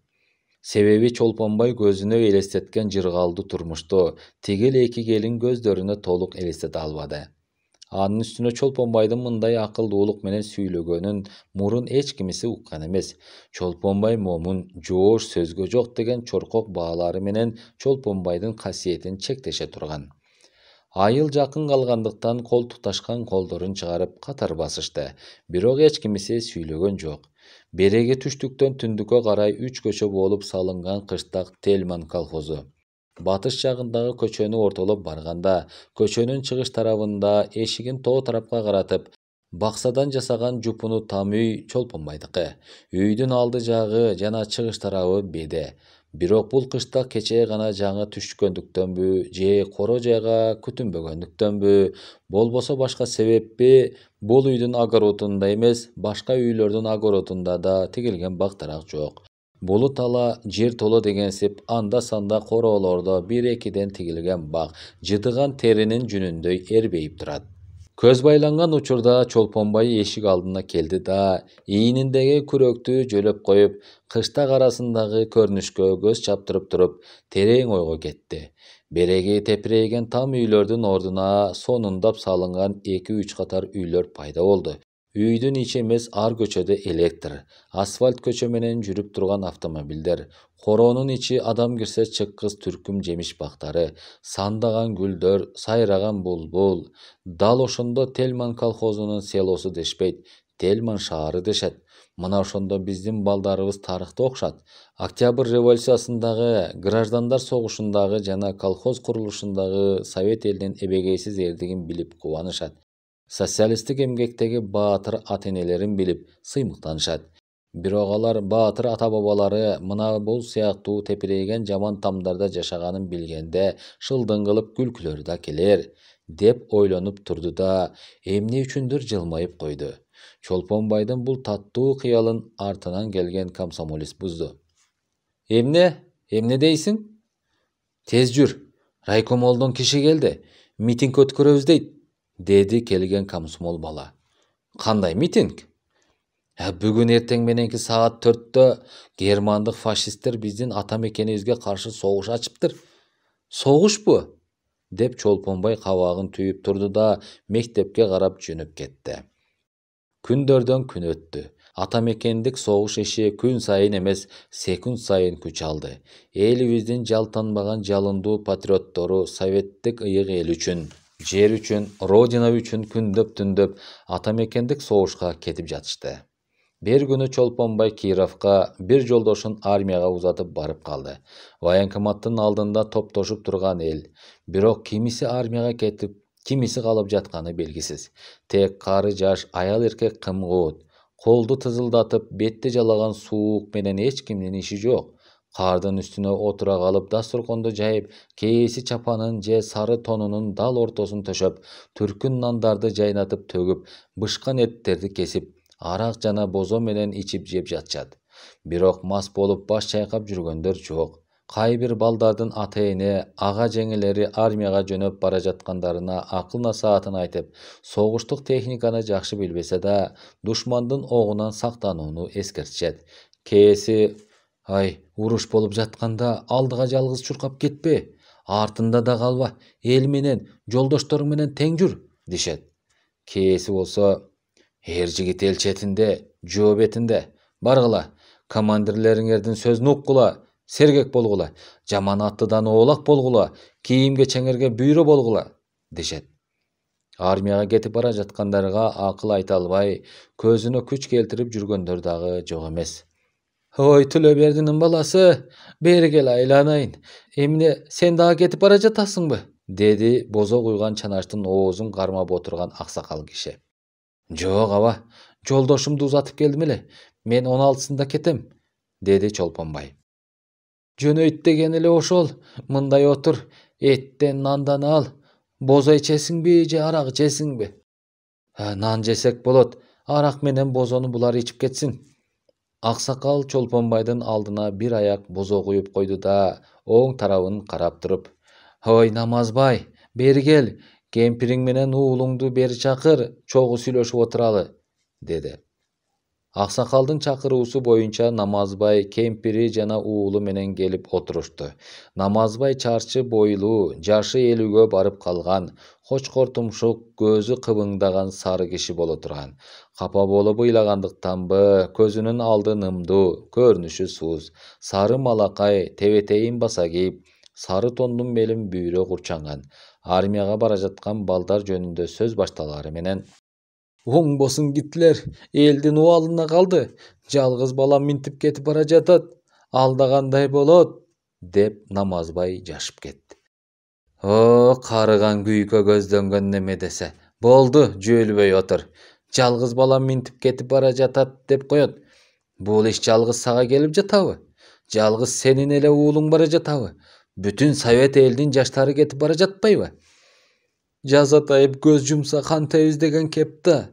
Себеби Чолпонбай көзүнө элестеткен жыргалдуу турмушту тигил эки келин көздөрүнө толук элестете албады. Анын үстүнө Чолпонбайдын мындай акылдуулук менен сүйлөгөнүн мурун эч кимиси уккан эмес. Чолпонбай момун, жоош, сөзгө жок деген чоркок баалары менен Чолпонбайдын касиетин чектеше турган. Айыл жакын калгандыктан колтукташкан колдорун чыгарып катар басышты. Бирок эч кимиси сүйлөгөн жок. Береги түштүктөн түндүккө карай 3 көчө болуп салынган кыштак Тельман колхозу. Батыш жагындагы көчөнү ортолоп барганда, көчөнүн чыгыш тарабында эшигин тоо тарапка каратып, баксадан жасаган жупуну там үй Чолпонбайдыкы. Үйдүн алды жагы жана чыгыш тарабы беде. Бирок бул кышта кечээ гана жаңы түшкөндүктөнбү же коро жайга күтүнбөгөндүктөнбү, болбосо башка себеппи, бул үйдүн огородунда эмес, башка үйлөрдүн огородунда да тигилген бактарак жок. Булут ала жер толо дегенсип анда санда короолордо бир экиден тигилген бак жыдыган теринин жүнүндөй эрбейип турат. Көз байланган учурда Чолпонбай эшик алдына келди да ийниндеги күрөктү жөлөп коюп, кыштак арасындагы көрүнүшкө көз чаптырып туруп, терең ойго кетти. Береги тепирейген там үйлөрдүн ордуна сонундап салынган 2-3 катар үйлөр пайда болду. Үйдүн ичи эмес ар көчөдө электр, асфальт көчө менен жүрүп турган автомобилдер, короонун ичи адам кирсе чыккыс түркүм жемиш бактары, сандаган гүлдөр, сайраган булбул. Дал ошондо Тельман колхозунун селосу дешпейт, Тельман шаары дешет. Мына ошондо биздин балдарыбыз тарыхта окушат. Октябрь революциясындагы, граждандар согушундагы жана колхоз курулушундагы Совет элинин эбегейсиз эрдигин билип кубанышат. Социалисттик эмгектеги баатыр ата-энелерин билип сыймыктанышат. Бирок алар баатыр ата-бабалары мына бул сыяктуу тепирейген жаман тамдарда жашаганын билгенде шылдың кылып күлкүлөрү да келер, деп ойлонуп турду да эмне үчүндүр жылмайып койду. Чолпонбайдын бул таттуу кыялын артынан келген комсомолист бузду. Эмне дейсиң? Тез жүр, райкомолдон киши келди, митинг өткөрөбүз дейт, деди келген комсомол бала. Кандай митинг? Бүгүн эртең мененки саат 4-тө германдык фашисттер биздин ата мекенибизге каршы согуш ачыптыр. Согушпу? Деп Чолпонбай кабагын түйүп турду да мектепке карап жөнөп кетти. Күндөрдөн күн өттү. Ата мекендик согуш иши күн сайын эмес, секунд сайын күч алды. Элибиздин жалтанбаган жалындуу патриоттору советтик ыйык эл үчүн, жер үчүн, родина үчүн күндөп түндөп ата мекендик согушка кетип жатышты. Бир күнү Чолпонбай Кировка бир жолдошун армияга узатып барып калды. Военкоматтын алдында топтошуп турган эл. Бирок кимиси армияга кетип, кимиси калып жатканы белгисиз. Тек кары жаш аял эркек кымгуут. Колду тызылдатып, бетти жалаган суук менен эч кимдин иши жок. Кардын үстүнө отура калып, дасторконду жайып, кээси чапанын же сары тонунун дал ортосун төшөп, түркүн нандарды жайнатып төгүп, бышкан эттерди кесип, арак жана бозо менен ичип жеп жатышат. Бирок мас болуп баш чайкап жүргөндөр жок. Кай бир балдардын ата-эне, ага жеңелери армияга жөнөп бара жаткандарына акыл насаатын айтып, согуштук техниканы жакшы билбесе да, душмандын огунан сактанууну эскертишет. Кээси, уруш болуп жатканда алдыга жалгыз чуркап кетпе, артында да калба, эл менен, жолдошторуң менен тең жүр, дешет. Кээси болсо, эр жигит эл четинде, жөө бетинде, баргыла, командирлериңердин сөзүн уккула, сергек болгула, жаман аттыдан оолак болгула, кийимге чеңерге бүйрө болгула, дешет. Армияга кетип бара жаткандарга акыл айта албай, көзүнө күч келтирип жүргөндөр дагы жок эмес. Ой, Төлөбердинин баласы, бери кел айланайын. Эмне, сен дагы кетип бара жатасыңбы? Деди бозо куйган чанаштын оозун кармап отурган аксакал киши. Жок аба, жолдошумду узатып келдим эле. Мен 16-сында кетем, деди Чолпонбай. Жөнөйт деген эле ошол, мындай отур, эттен нандан ал. Бозо ичесиңби же арак ичесиңби? Нан жесек болот, арак менен бозону булар ичип кетсин. Аксакал Чолпонбайдын алдына бир аяк бозо куюп койду да, оң тарабын карап туруп, ой, Намазбай, бери кел, кемпириң менен уулуңду бери чакыр, чогуу сүйлөшүп отуралы, деди. Аксакалдын чакыруусу боюнча Намазбай кемпири жана уулу менен келип отурушту. Намазбай чарчы бойлуу, жашы 50-гө барып калган, хочкор тумшук, көзү кыбыңдаган сары киши боло турган. Капа болуп ыйлагандыктанбы, көзүнүн алды нымдуу, көрүнүшү сууз, сары малакай, тебетейин баса кийип, сары тондун белин бүйрө курчанган. Армияга бара жаткан балдар жөнүндө сөз башталары менен: Оңбосун Гитлер, элдин убалына калды. Жалгыз балам минтип кетип бара жатат. Алда кандай болот? Деп Намазбай жашып кетти. Карыган күйкө көздөнгөн неме десе. Болду, жөөлбөй отур. Жалгыз балам минтип кетип бара жатат деп коет. Бул иш жалгыз сага келип жатабы? Жалгыз сенин эле уулуң бара жатабы? Бүтүн Совет элдин жаштары кетип бара жатпайбы? Жазатайып көз жумса кантебиз деген кеп да.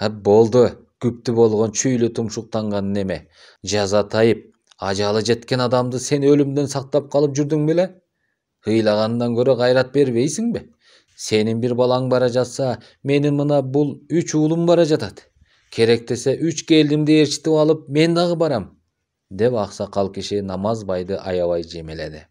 Болду, күптү болгон чүйлү тумшуктанган неме. Жазатайып, ажалы жеткен адамды сен өлүмдөн сактап калып жүрдүң беле? Ыйлагандан көрө кайрат бербейсиңби? Сенин бир балаң бара жатса, менин мына бул 3 уулум бара жатат. Керек десе 3 келдимди ээрчитип алып, мен дагы барам, деп аксакал киши Намазбайды аябай жемеледи.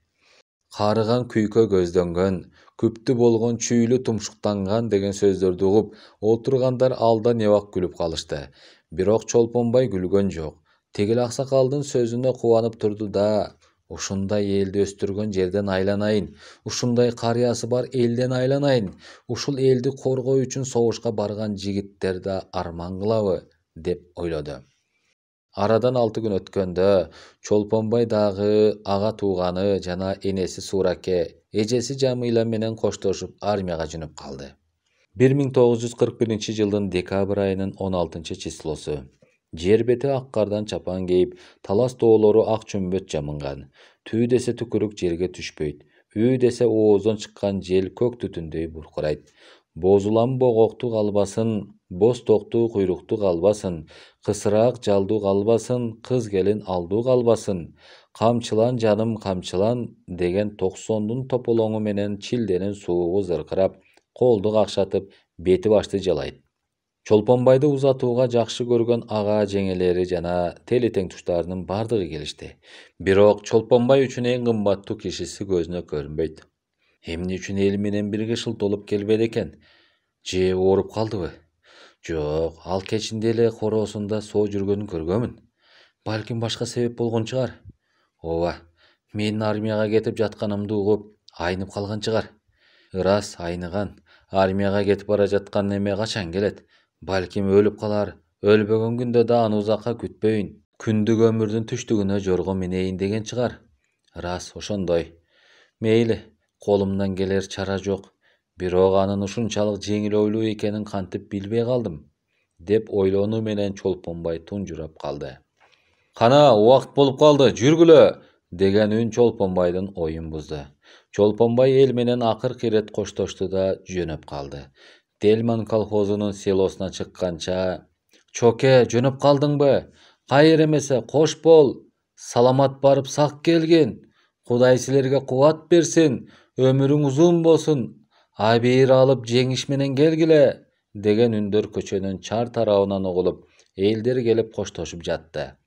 Карыган күйкө көздөнгөн, күптү болгон чүйлү тумшуктанган деген сөздөрдү угуп, отургандар алдан эбак күлүп калышты. Бирок Чолпонбай күлгөн жок. Тигил аксакалдын сөзүнө кубанып турду да, ушундай элди өстүргөн жерден айланайын, ушундай карыясы бар элден айланайын, ушул элди коргоо үчүн согушка барган жигиттер да арман кылабы, деп ойлоду. Арадан 6 күн өткөндө Чолпонбай дагы ага тууганы жана энеси Сураке, эжеси Жамыйла менен коштошуп армияга жөнөп калды. 1941-жылдын декабрь айынын 16-числосу. Жер бети ак кардан чапан кийип, талас тоолору ак чөмбөт жамынган. Түү десе түкүрүк жерге түшпөйт. Үү десе ооздон чыккан жел көк түтүндөй буркурайт. Бозулан богокту калбасын, боз токту куйрукту калбасын, кысыраак жалдуу калбасын, кыз келин алдуу калбасын. Камчылан жаным камчылан деген 90-дун тополоңу менен чилденин суугу зыркырап, колду какшатып, бети башты жалайт. Чолпонбайды узатууга жакшы көргөн ага жеңелери жана тели теңтуштарынын бардыгы келишти. Бирок Чолпонбай үчүн эң кымбаттуу кишиси көзүнө көрүнбөйт. Эмне үчүн эл менен бирге шылтолуп келбеди экен? Же ооруп калдыбы? Жок, ал кечинде эле короосунда соо жүргөнүн көргөмүн. Балким башка себеп болгон чыгар. Ооба, менин армияга кетип жатканымды угуп, айнып калган чыгар. Ырас айныган. Армияга кетип бара жаткан неме качан келет? Балким өлүп калар, өлбөгөн күндө да аны узакка күтпөйүн. Күндүк өмүрдүн түштүгүнө жорго минейин деген чыгар. Рас ошондой. Мейли, колумдан келер чара жок. Бирок анын ушунчалык жеңил ойлуу экенин кантип билбей калдым, деп ойлонуу менен Чолпонбай тунжурап калды. Кана, убакыт болуп калды, жүргүлө, деген үн Чолпонбайдын оюн бузду. Чолпонбай эл менен акыркы ирет коштошту да жөнөп калды. Дельман колхозунун селосуна чыкканча: "Чоке, жөнөп калдыңбы? Кайыр эмесе кош бол. Саламат барып сак келгин. Кудай силерге кубат берсин. Өмүрүң узун болсун. Абийир алып жеңиш менен келгиле", деген үндөр көчөнүн чар тарабынан угулуп, элдер келип коштошуп жатты.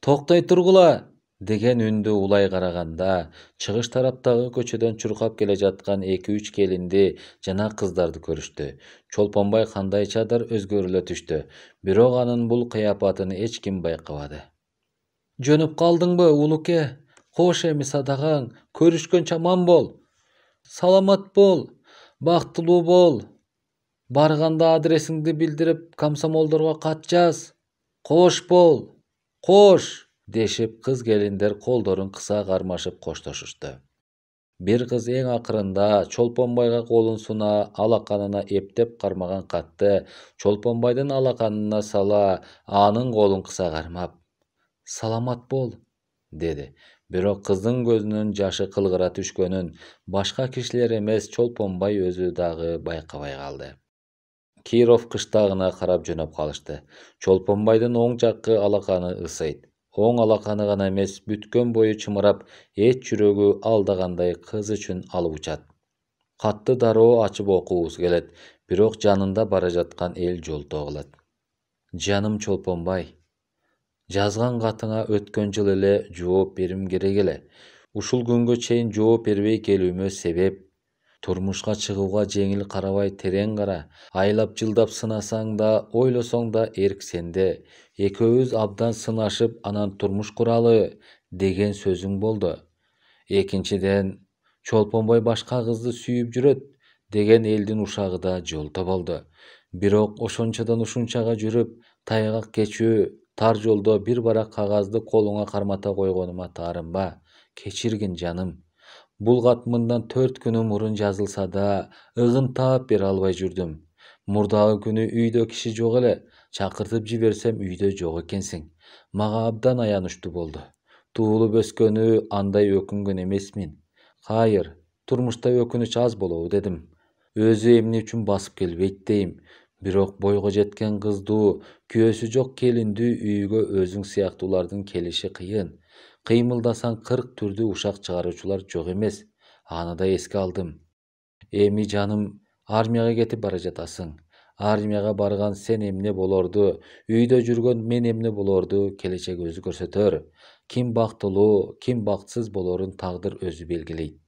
"Токтой тургула", деген үндү улай караганда, чыгыш тараптагы көчөдөн чуркап келе жаткан 2-3 келинди жана кыздарды көрүштү. Чолпонбай кандайчадыр өзгөрүлө түштү, бирок анын бул кыяпатын эч ким байкабады. "Жөнөп калдыңбы, улуке? Кош эми садагаң, көрүшкөнчө аман бол. Саламат бол, бактылуу бол. Барганда адресиңди билдирип, комсомолдорго кат жаз. Кош бол, кош", дешип кыз келиндер колдорун кыса кармашып коштошушту. Бир кыз эң акырында Чолпонбайга колун суна алаканына эптеп кармаган катты Чолпонбайдын алаканына сала, анын колун кыса кармап: "Саламат бол", деди. Бирок кыздын көзүнүн жашы кылгыра түшкөнүн башка кишилер эмес, Чолпонбай өзү дагы байкабай калды. Киров кыштагына карап жөнөп калышты. Чолпонбайдын оң жаккы алаканы ысыйт. Оң алаканы гана эмес, бүткөн бою чымырап, эч жүрөгү алдагандай кыз үчүн алып учат. Катты дароо ачып окуусу келет, бирок жанында бара жаткан эл жолтоо кылат. "Жаным Чолпонбай, жазган катыңа өткөн жылы эле жооп берим керек эле. Ушул күнгө чейин жооп бербей келүүмө себеп: турмушка чыгууга жеңил карабай терең кара, айлап жылдап сынасаң да, ойлосоң да эрк сенде. Экөөбүз абдан сынашып, анан турмуш куралы, деген сөзүң болду. Экинчиден, Чолпонбай башка кызды сүйүп жүрөт, деген элдин ушагы да жолто болду. Бирок ошончодон ушунчага жүрүп, тайгак кечүү, тар жолдо бир барак кагазды колуңа кармата койгонума таарынба. Кечиргин жаным. Бул кат мындан 4 күн мурун жазылса да, ыгын таап бере албай жүрдүм. Murdагы күнү үйдө киши жок эле, чакыртып жиберсем үйдө жок экенсиң. Мага абдан аянычтуу болду. Туулуп өскөнү андай өкүнгөн эмесмин. Кайыр, турмушта өкүнүч аз болобу дедим. Өзү эмне үчүн басып келбейт дейм. Бирок бойго жеткен кыздуу, күйөөсү жок келиндүү үйгө өзүң сыяктуулардын келиши кыйын. Кыймылдасаң 40 түрдүү ушак чыгаруучулар жок эмес. Аны да эске алдым. Эми жаным, армияга кетип бара жатасың. Армияга барган сен эмне болорду, үйдө жүргөн мен эмне болорду келечек өзү көрсөтөр. Ким бактылуу, ким бактсыз болорун тагдыр өзү белгилейт.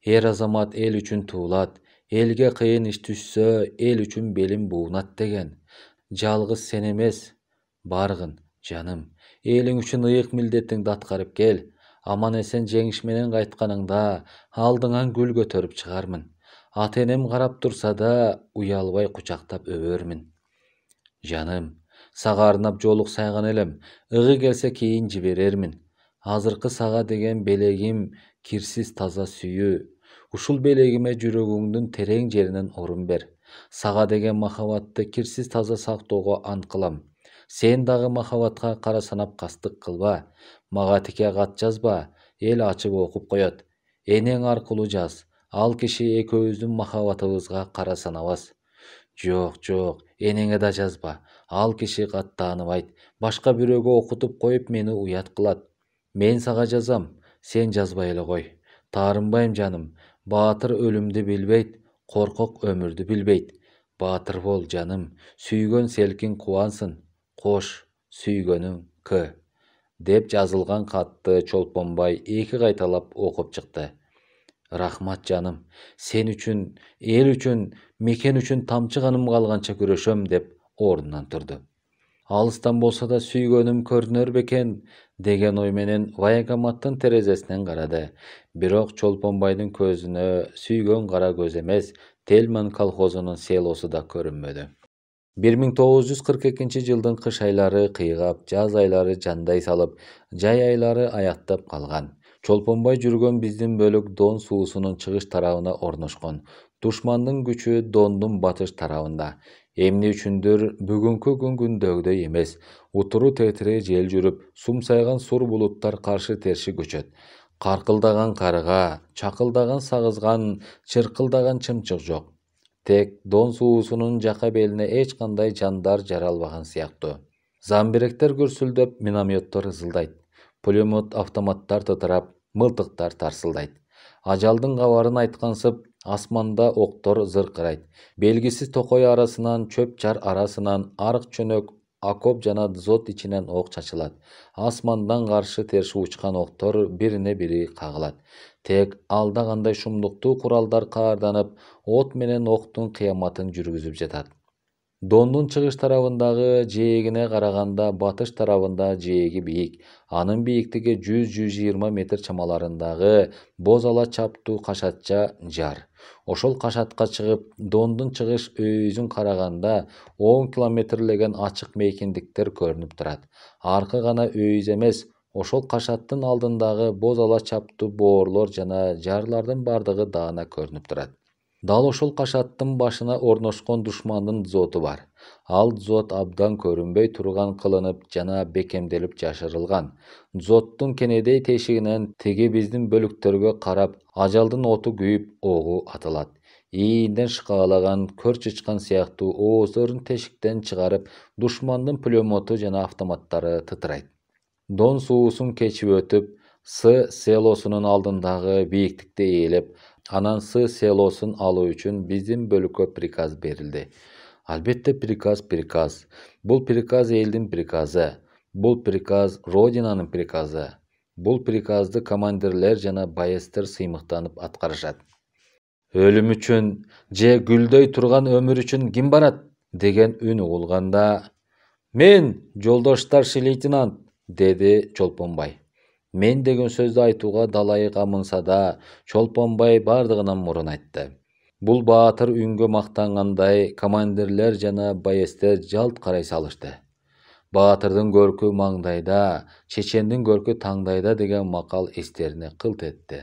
Эр азамат эл үчүн туулат, элге кыйын иш түшсө, эл үчүн белин буунат деген. Жалгыз сен эмес, баргын, жаным. Элиң үчүн ыйык милдетиңди аткарып кел. Аман эсен жеңиш менен кайтканыңда алдыңан гүл көтөрүп чыгармын. Ата энем карап турса да, уялбай кучактап өбөрмүн. Жаным, сага арнап жоолук сайган элем. Ыгы келсе кийин жиберермин. Азыркы сага деген белегим кирсиз таза сүйүү. Ушул белегиме жүрөгүңдүн терең жеринен орун бер. Сага деген махабатты кирсиз таза сактоого ант кылам. Сен дагы махабатка кара санап кастык кылба. Мага тике кат жазба, эл ачып окуп коет. Энең аркылуу жаз. Ал киши экөөбүздүн махабатыбызга кара санабас. Жок, энеңе да жазба. Ал киши кат тааныбайт. Башка бирөөгө окутуп коюп мени уят кылат. Мен сага жазам, сен жазбай эле кой. Таарынбайм жаным. Баатыр өлүмдү билбейт, коркок өмүрдү билбейт. Баатыр бол жаным, сүйгөн селкин кубансын. Кош, сүйгөнүң К. деп жазылган катты Чолпонбай 2 кайталап окуп чыкты. Рахмат жаным, сен үчүн, эл үчүн, мекен үчүн тамчы каным калганча күрөшөм деп ордунан турду. Алыстан болсо да сүйгөнүм көрүнөр бекен деген ой менен военкоматтын терезесинен карады. Бирок Чолпонбайдын көзүнө сүйгөн кара көз эмес, Тельман колхозунун селосу да көрүнмөдү. 1942-жылдын кыш айлары кыйгап, жаз айлары жандай салып, жай айлары аяктап калган. Чолпонбай жүргөн биздин бөлүк Дон суусунун чыгыш тарабына орношкон. Душмандын күчү Дондун батыш тарабында. Эмне үчүндүр бүгүнкү күн күндөгүдөй эмес. Утуру тетире жел жүрүп, сумсайган сур булуттар каршы терши көчөт. Каркылдаган карга, чакылдаган сагызган, чыркылдаган чымчык жок. Тек Дон суусунун жака белине эч кандай жандар жаралбаган сыяктуу. Замбиректер күрсүлдөп, минометтор ызылдайт. Пулемет автоматтар тытырап, мылтыктар тарсылдайт. Ажалдын кабарын айткансып, асманда октор зыркырайт. Белгисиз токой арасынан, чөп жар арасынан арык чөнөк, окоп жана дзот ичинен ок чачылат. Асмандан каршы терши учкан октор бирине бири кагылат. Тек алда кандай шумдуктуу куралдар каарданып, от менен октун кыяматын жүргүзүп жатат. Дондун чыгыш тарабындагы жээгине караганда батыш тарабында жээги бийик. Анын бийиктиги 100-120 метр чамаларындагы боз ала чаптуу кашатча жар. Ошол кашатка чыгып, Дондун чыгыш өйүзүн караганда 10 километрлеген ачык мейкиндиктер көрүнүп турат. Аркы гана өйүз эмес, ошол кашаттын алдындагы боз ала чаптуу боорлор жана жарлардын бардыгы даана көрүнүп турат. Дал ошол кашаттын башына орношкон душмандын дзоту бар. Ал дзот абдан көрүнбөй турган кылынып жана бекемделип жашырылган. Дзоттун кенедей тешигинен тиги биздин бөлүктөргө карап, ажалдын оту күйүп, огу атылат. Ийинден шыкаалаган көр чычкан сыяктуу ооздорун тешиктен чыгарып, душмандын пулемоту жана автоматтары тытырайт. Дон суусун кечип өтүп, С селосунун алдындагы бийиктикте ээлеп, анан С селосун алуу үчүн биздин бөлүккө приказ берилди. Албетте приказ. Бул приказ элдин приказы. Бул приказ Родинанын приказы. Бул приказды командирлер жана боецтер сыймыктанып аткарышат. Өлүм үчүн же гүлдөй турган өмүр үчүн ким барат деген үн угулганда, мен жолдош старший лейтенант, деди Чолпонбай. Мен деген сөздү айтууга далайы камынса да, Чолпонбай бардыгынан мурун айтты. Бул баатыр үнгө мактангандай командирлер жана боецтер жалт карай салышты. Баатырдын көркү маңдайда, чечендин көркү таңдайда деген макал эстерине кылт этти.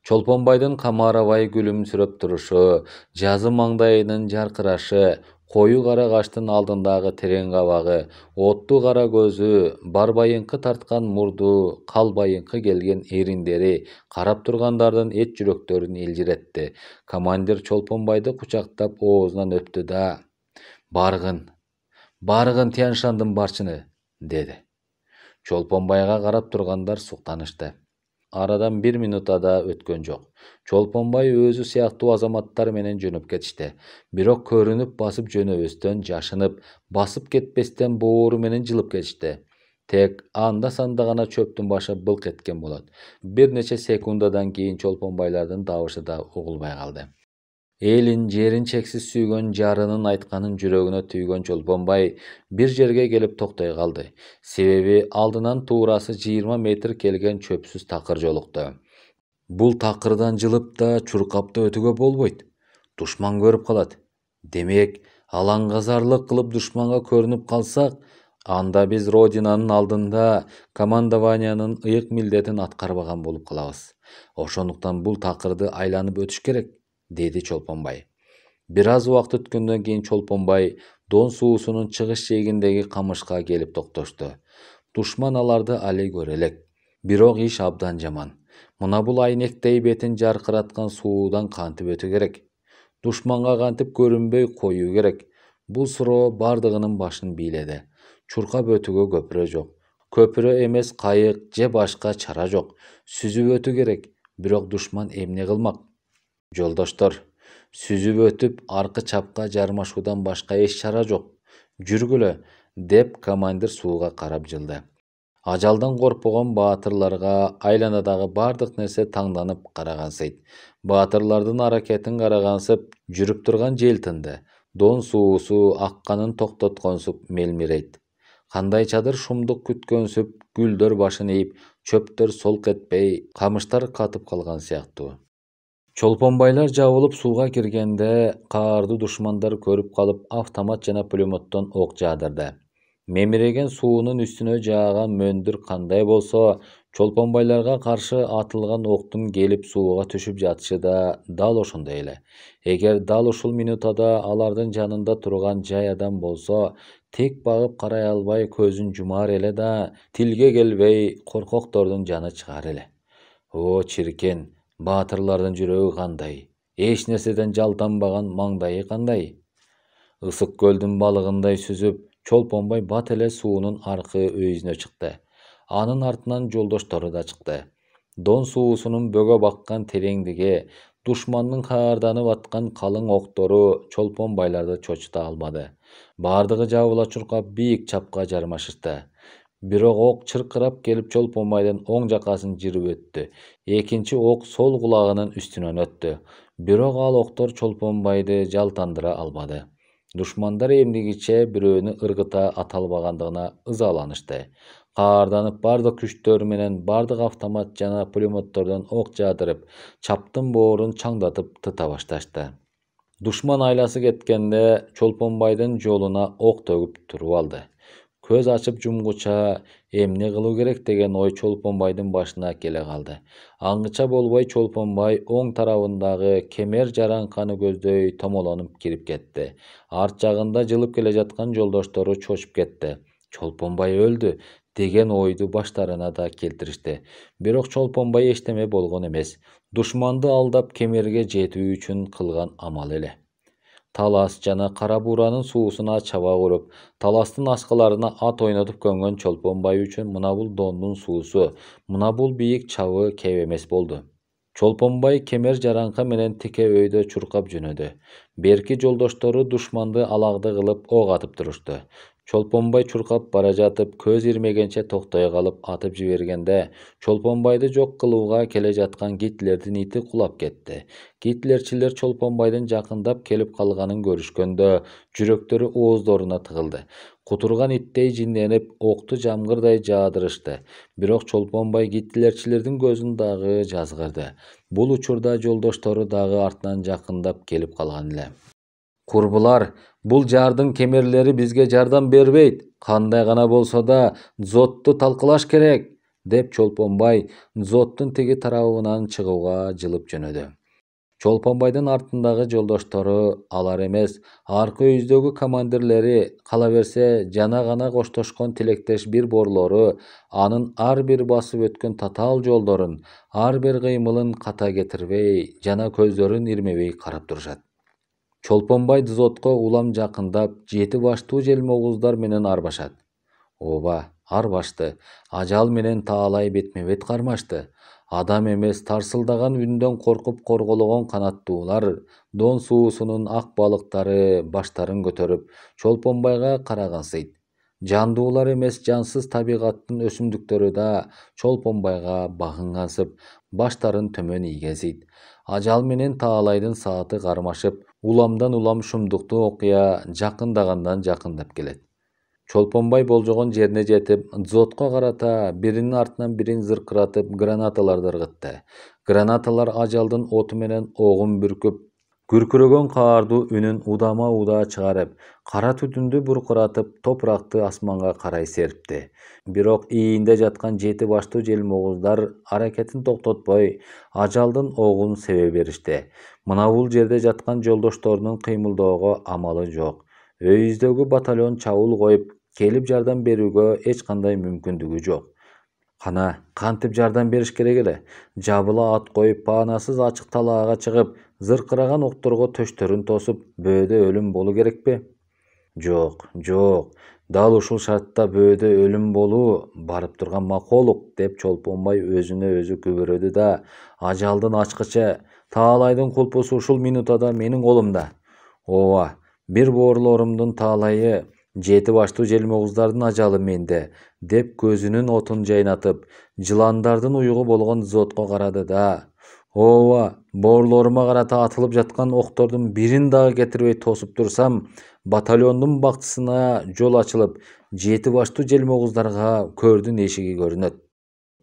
Чолпонбайдын камарабай күлүмсүрөп турушу, жазы маңдайынын жаркырашы, Koyu kara kaştın aldındagı tereң kabagı, ottу kara gözü, barbayыңкы tartkan murdu, kalbayыңкы kelgen eriндери карап тургандардын эт жүрөктөрүн элжиретти. Командир Чолпонбайды кучактап оозунан өптү да: Баргын Тянь-Шандын барчыны, деди. Чолпонбайга карап тургандар суктанышты. Арадан 1 минута да өткөн жок. Чолпонбай өзү сыяктуу азаматтар менен жөнөп кетишти. Бирок көрүнүп басып жөнөбөстөн жашынып, басып кетпестен боору менен жылып кетишти. Тек анда-санда гана чөптүн башы былк эткен болот. Бир нече секундадан кийин Чолпонбайлардын табышы да угулбай калды. Элин, жерин чексиз сүйгөн жарынын айтканын жүрөгүнө түйгөн Чолпонбай бир жерге келип токтой калды. Себеби алдынан туурасы 20 метр келген чөпсүз такыр жолукту. Бул такырдан жылып да, чуркап да өтүүгө болбойт. Душман көрүп калат. Демек, алаңгазарлык кылып душманга көрүнүп калсак, анда биз Родинанын алдында командованиянын ыйык милдетин аткарбаган болуп калабыз. Ошондуктан бул такырды айланып өтүш керек, деди Чолпонбай. Бир аз убакыт өткөндөн кийин Чолпонбай Дон суусунун чыгыш жээгиндеги камышка келип токтошту. Душман аларды али көрө элек. Бирок иш абдан жаман. Мына бул айнектей бетин жаркыраткан суудан кантип өтүү керек? Душманга кантип көрүнбөй коюу керек? Бул суроо бардыгынын башын бийледи. Чуркап өтүүгө көпүрө жок. Көпүрө эмес кайык же башка чара жок. Сүзүп өтүү керек. Бирок душман эмне кылмак? Жолдоштор, сүзүп өтүп аркы чапка жармашуудан башка эч чара жок. Жүргүлө, деп командир сууга карап жылды. Ажалдан коркпогон баатырларга айланадагы бардык нерсе таңданып карагансыйт. Баатырлардын аракетин карагансып, жүрүп турган жел тынды. Дон суусу акканын токтотконсуп мелмирейт. Кандай чадыр шумдук күткөнсүп, гүлдөр башын ийип, чөптөр солк этпей, камыштар катып калган сыяктуу. Чолпонбайлар жабылып сууга киргенде, каардуу душмандар көрүп калып, автомат жана пулеметтон ок жаадырды. Мемиреген суунун үстүнө жааган мөндүр кандай болсо, Чолпонбайларга каршы атылган октун келип сууга түшүп жатышы да дал ошондой эле. Эгер дал ушул минутада алардын жанында турган жай адам болсо, тек багып карай албай көзүн жумар эле да, тилге келбей коркоктордун жаны чыгар эле. О, чиркен, баатырлардын жүрөгү кандай, эч нерседен жалтанбаган маңдайы кандай. Ысык көлдүн балыгындай сүзүп, Чолпонбай бат эле суунун аркы өйүзүнө чыкты. Анын артынан жолдоштору да чыкты. Дон суусунун бөгө баккан тереңдиги, душмандын каарданып аткан калың октору Чолпонбайларды чочута албады. Бардыгы жабыла чуркап бийик чапка жармашышты. Бирок ок чыркырап келип Чолпонбайдын оң жакасын жырып өттү. Экинчи ок сол кулагынын үстүнөн өттү. Бирок ал октор Чолпонбайды жалтандыра албады. Душмандар эмнигиче бирөөнү ыргыта ата албагандыгына ызаланышты. Каарданып бардык күчтөрү менен бардык автомат жана пулеметтордон ок жаадырып, чаптын боорун чаңдатып тыта башташты. Душман айласы кеткенде Чолпонбайдын жолуна ок төгүп туруп алды. Көз ачып жумгуча эмне кылуу керек деген ой Чолпонбайдын башына келе калды. Аңгыча болбой Чолпонбай оң тарабындагы кемер жаранканы көздөй томолонуп кирип кетти. Арт жагында жылып келе жаткан жолдоштору чочуп кетти. Чолпонбай өлдү деген ойду баштарына да келтиришти. Бирок Чолпонбай эчтеме болгон эмес. Душманды алдап кемерге жетүү үчүн кылган амал эле. Талас жана Кара Бууранын суусуна чаба уруп, таластын аскыларына ат ойнотуп көнгөн Чолпонбай үчүн мына бул Дондун суусу, мына бул бийик чабы кеп эмес болду. Чолпонбай кемер жаранка менен тике өйдө чуркап жөнөдү. Берки жолдоштору душманды алагды кылып ок атып турушту. Чолпонбай чуркап бара жатып, көз ирмегенче токтой калып атып жибергенде, Чолпонбайды жок кылууга келе жаткан Гитлердин ити кулап кетти. Гитлерчилер Чолпонбайдын жакындап келип калганын көрүшкөндө, жүрөктөрү ооздоруна тыгылды. Кутурган иттей жинденип, окту жамгырдай жаадырышты. Бирок Чолпонбай Гитлерчилердин көзүн дагы жазгырды. Бул учурда жолдоштору дагы артынан жакындап келип калган эле. Курбулар, бул жардын кемерлери бизге жардам бербейт. Кандай гана болсо да Дзотту талкылаш керек, деп Чолпонбай Дзоттун тиги тарабынан чыгууга жылып жөнөдү. Чолпонбайдын артындагы жолдоштору алар эмес, аркы үйүздөгү командирлери, кала берсе жана гана коштошкон тилектеш бир борлору анын ар бир басып өткөн татаал жолдорун, ар бир кыймылын ката кетирбей жана көздөрүн ирмебей карап турушат. Чолпонбай дзотко улам жакындап, жети баштуу желмогуздар менен арбашат. Ооба, арбашты. Ажал менен таалай бетме-бет кармашты. Адам эмес, тарсылдаган үндөн коркуп коргологон канаттуулар, дон суусунун ак балыктары баштарын көтөрүп, Чолпонбайга карагансыйт. Жандуулар эмес, жансыз табигаттын өсүмдүктөрү да Чолпонбайга багынгансып, баштарын төмөн ийгенсийт. Ажал менен таалайдын сааты кармашып, уламдан улам шумдуктуу окуя жакындагандан жакындап келет. Чолпонбай болжогон жерине жетип, дзотко карата биринин артынан бирин зыркыратып гранаталарды ыргытты. Гранаталар ажалдын оту менен огун бүркүп, күркүрөгөн каардуу үнүн удама-удаа чыгарып, кара түтүндү буркуратып, топуракты асманга карай серпти. Бирок ийинде жаткан жети баштуу желмогуздар аракетин токтотпой, ажалдын огун себе беришти. Мына бул жерде жаткан жолдошторунун кыймылдөөгө амалы жок. Өйүздөгү батальон чабуул коюп, келип жардам берүүгө эч кандай мүмкүндүгү жок. Кана кантип жардам бериш керек эле? Жабыла ат коюп, паанасыз ачык талаага чыгып, зыркыраган окторго төштөрүн тосуп, бөөдө өлүм болуу керекпи? Жок. Дал ушул шартта бөөдө өлүм болуу барып турган макулук, деп Чолпонбай өзүнө өзү күбөрөдү да, ажалдын ачкычы, таалайдын кулпусу ушул минутада менин колумда. Ооба, бир боорлорумдун таалайы, жети баштуу желмогуздардын ажалы менде, деп көзүнүн отун жайнатып, жыландардын уюгу болгон дзотко карады да, ооба, боорлорума карата атылып жаткан октордун бирин дагы кетирбей тосуп турсам, батальондун бактысына жол ачылып, жети баштуу желмогуздарга көрдүн эшиги көрүнөт.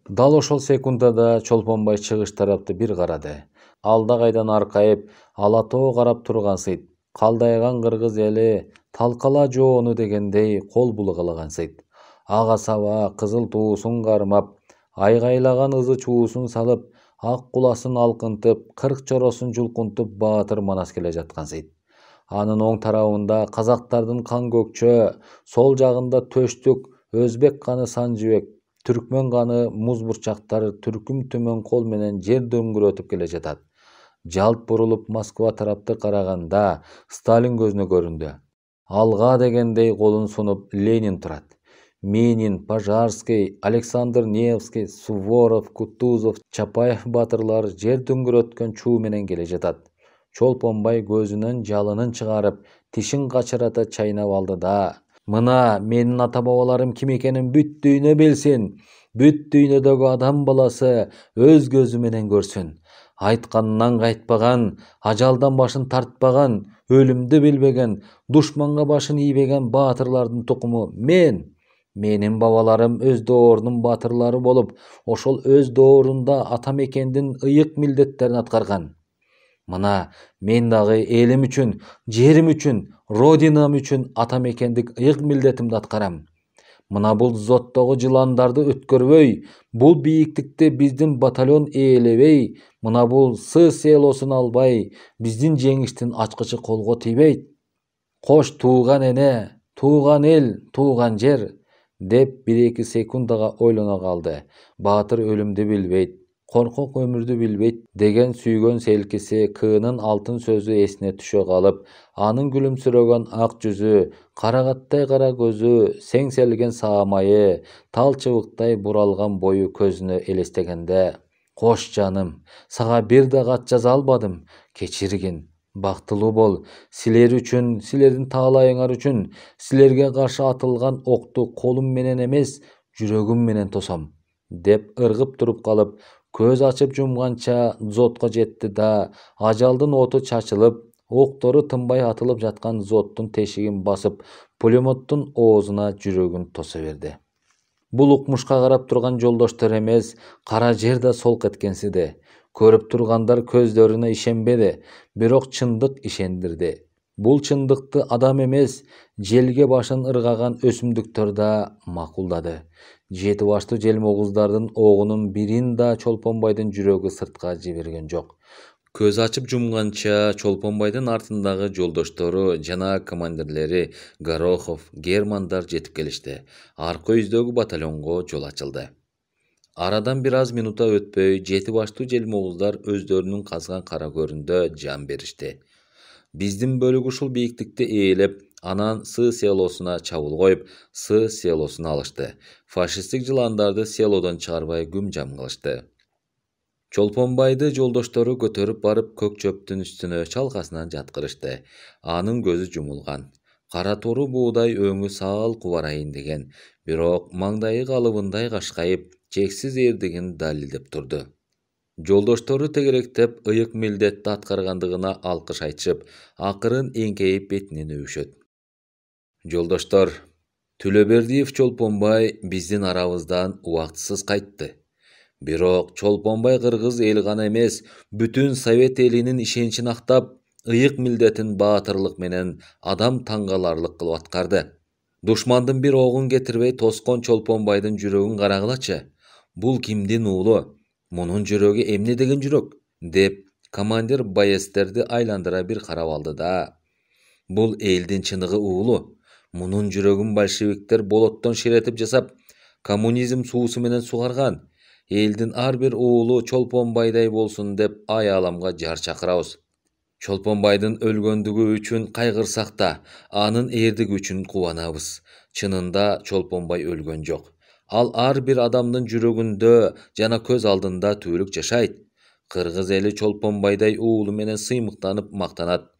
Дал ошол секундада Чолпонбай чыгыш тарапты бир карады. Алда кайдан аркайып, ала тоо карап тургансыйт. Калдайган кыргыз эли талкала жоону дегендей кол булгалагансыйт. Ага саба кызыл туусун кармап, айгайлаган ызы чуусун салып, ак куласын алкынтып, 40 чоросун жулкунтуп баатыр манас келе жаткансыйт. Анын оң тарабында казактардын кан көкчө, сол жагында төштүк, өзбек каны Санжыбек, түркмөн каны Музбурчактар түркүм түмөн кол менен жер дөңгүрөтүп келе жатат. Жалт бурулуп Москва тарапты караганда Сталин көзүнө көрүндү. Алга дегендей колун сунуп Ленин турат. Минин, Пожарский, Александр Невский, Суворов, Кутузов, Чапаев батырлар жер дөңгүрөткөн чуу менен келе жатат. Чолпонбай көзүнөн жалынын чыгарып, тишин качырата чайнап алды да, мына менин ата бабаларым ким экенин бүт дүйнө билсин, бүт дүйнөдөгү адам баласы өз көзү менен көрсүн. Айтканынан кайтпаган, ажалдан башын тартпаган, өлүмдү билбеген, душманга башын ийбеген баатырлардын тукуму менин бабаларым өз доорунун баатырлары болуп, ошол өз доорунда ата мекендин ыйык милдеттерин аткарган. Мына мен дагы элим үчүн, жерим үчүн, родинам үчүн ата мекендик ыйык милдетимди аткарам. Мына бул дзоттогу жыландарды өткөрбөй, бул бийиктикти биздин батальон ээлебей, мына бул С селосун албай, биздин жеңиштин ачкычы колго тийбейт. Кош тууган эне, тууган эл, тууган жер, деп 1-2 секундага ойлоно калды. Баатыр өлүмдү билбейт, коркок өмүрдү билбейт деген сүйгөн селкиси, кыынын алтын сөзү эсине түшө калып, анын күлүмсүрөгөн ак жүзү, карагаттай кара көзү, сеңселген саамайы, тал чыбыктай буралган бою көзүнө элестегенде, кош жаным, сага бир да кат жаза албадым, кечиргин, бактылуу бол, силер үчүн, силердин таалайыңар үчүн, силерге каршы атылган окту колум менен эмес, жүрөгүм менен тосом, деп ыргып туруп калып, көз ачып жумганча дзотко жетти да, ажалдын оту чачылып, октору тынбай атылып жаткан дзоттун тешигин басып, пулеметтин оозуна жүрөгүн тоса берди. Бул укмушка карап турган жолдоштор эмес, кара жер да солк эткенсиди. Көрүп тургандар көздөрүнө ишенбеди, бирок чындык ишендирди. Бул чындыкты адам эмес, желге башын ыргаган өсүмдүктөр да макулдады. Жети баштуу желмогуздардын огунун бирин да Чолпонбайдын жүрөгү сыртка жиберген жок. Көз ачып жумганча Чолпонбайдын артындагы жолдоштору жана командирлери Горохов, Германдар жетип келишти. Аркы yüздөгү батальонго жол ачылды. Арадан бир аз минута өтпөй жети баштуу желмооздар өздөрүнүн казган кара көрүндө жан беришти. Биздин бөлүк ушул бийиктикти ээлеп, анан Сы селосуна чабуул коюп, Сы селосуна алышты. Фашисттик жыландарды селодон чыгарбай күм жам кылышты. Чолпонбайды жолдоштору көтөрүп барып көк чөптүн үстүнө чалкасынан жаткырышты. Анын көзү жумулган. Кара тору буудай өңү саал кубарайын деген, бирок маңдайы калыбындай кашкайып, чексиз эрдигин далилдеп турду. Жолдоштору тегеректеп, ыйык милдетти аткаргандыгына алкыш айтышып, акырын эңкейип бетинен өбүшөт. Жолдоштор, Төлөбердиев Чолпонбай биздин арабыздан убактысыз кайтты. Бирок Чолпонбай кыргыз эли гана эмес, бүтүн Совет элинин ишеничин актап, ыйык милдетин баатырлык менен адам таңгаларлык кылып аткарды. Душмандын бир огун кетирбей тоскон Чолпонбайдын жүрөгүн карагылачы. Бул кимдин уулу? Мунун жүрөгү эмне деген жүрөк? Деп командир боецтерди айландыра бир карап алды да. Бул элдин чыныгы уулу. Мунун жүрөгүн большевиктер болоттон ширетип жасап, коммунизм суусу менен сугарган. Элдин ар бир уулу Чолпонбайдай болсун деп аяламга жар чакырабыз. Чолпонбайдын өлгөндүгү үчүн кайгырсак да, анын эрдиги үчүн кубанабыз. Чынында Чолпонбай өлгөн жок. Ал ар бир адамдын жүрөгүндө жана көз алдында түбөлүк жашайт. Кыргыз эли Чолпонбайдай уулу менен сыймыктанып мактанат.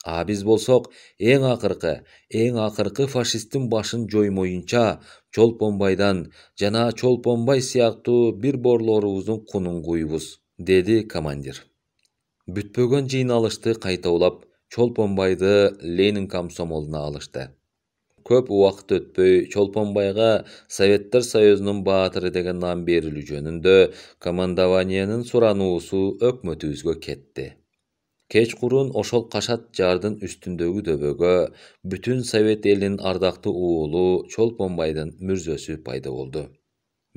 А биз болсок, эң акыркы фашисттин башын жоймоюнча Чолпонбайдан жана Чолпонбай сыяктуу бир борлорубуздун кунун куйбуз, деди командир. Бүтпөгөн жыйналышты кайта улап, Чолпонбайды Ленин комсомолуна алышты. Көп убакыт өтпөй Чолпонбайга Советтер Союзунун баатыры деген нам берилүү жөнүндө командованиянын сурануусу өкмөтүбүзгө кетти. Кечкурун ошол кашат жардын үстүндөгү дөбөгө бүтүн Совет элинин ардактуу уулу Чолпонбайдын мүрзөсү пайда болду.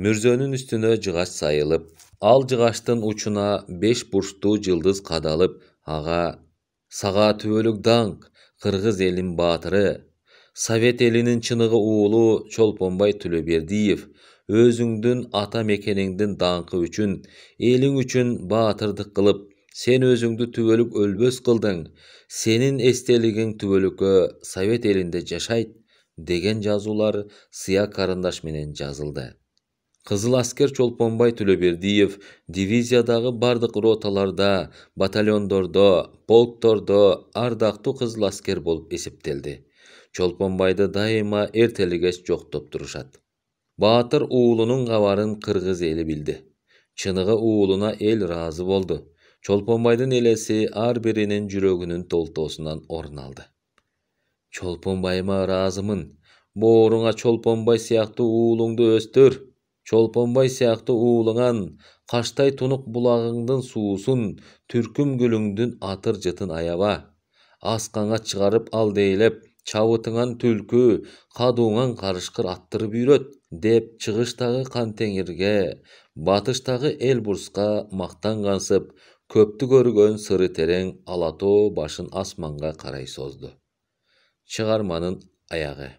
Мүрзөнүн үстүнө жыгач сайылып, ал жыгачтын учуна 5 бурчтуу жылдыз кадалып, ага сага түбөлүк даңк, кыргыз элинин баатыры, Совет элинин чыныгы уулу Чолпонбай Төлөбердиев, өзүңдүн ата мекениңдин даңкы үчүн, элиң үчүн баатырдык кылып, сен өзүңдү түбөлүк өлбөс кылдың, сенин эстелигиң түбөлүккө Совет элинде жашайт, деген жазуулар сыя карандаш менен жазылды. Кызыл аскер Чолпонбай Төлөбердиев дивизиядагы бардык роталарда, батальондордо, полктордо ардактуу кызыл аскер болуп эсептелди. Чолпонбайды дайыма эртелегеч жоктоп турушат. Баатыр уулунун кабарын кыргыз эли билди. Чыныгы уулуна эл ыраазы болду. Чолпонбайдын элеси ар биринин жүрөгүнүн толтоосунан орун алды. Чолпонбайыма ыраазымын. Бооруңа Чолпонбай сыяктуу уулуңду өстүр. Чолпонбай сыяктуу уулуңан Каштай тунук булагыңдын суусун, Түркүм гүлүңдүн атыр жытын аяба. Аскаңа чыгарып ал дейлеп, чабытыңан түлкү, кадууңан карышкыр аттырып үйрөт, деп чыгыштагы Кантеңирге, батыштагы Элбурска мактангансып, көптү көргөн сыры терең ала тоо башын асманга карай созду. Чыгарманын аягы.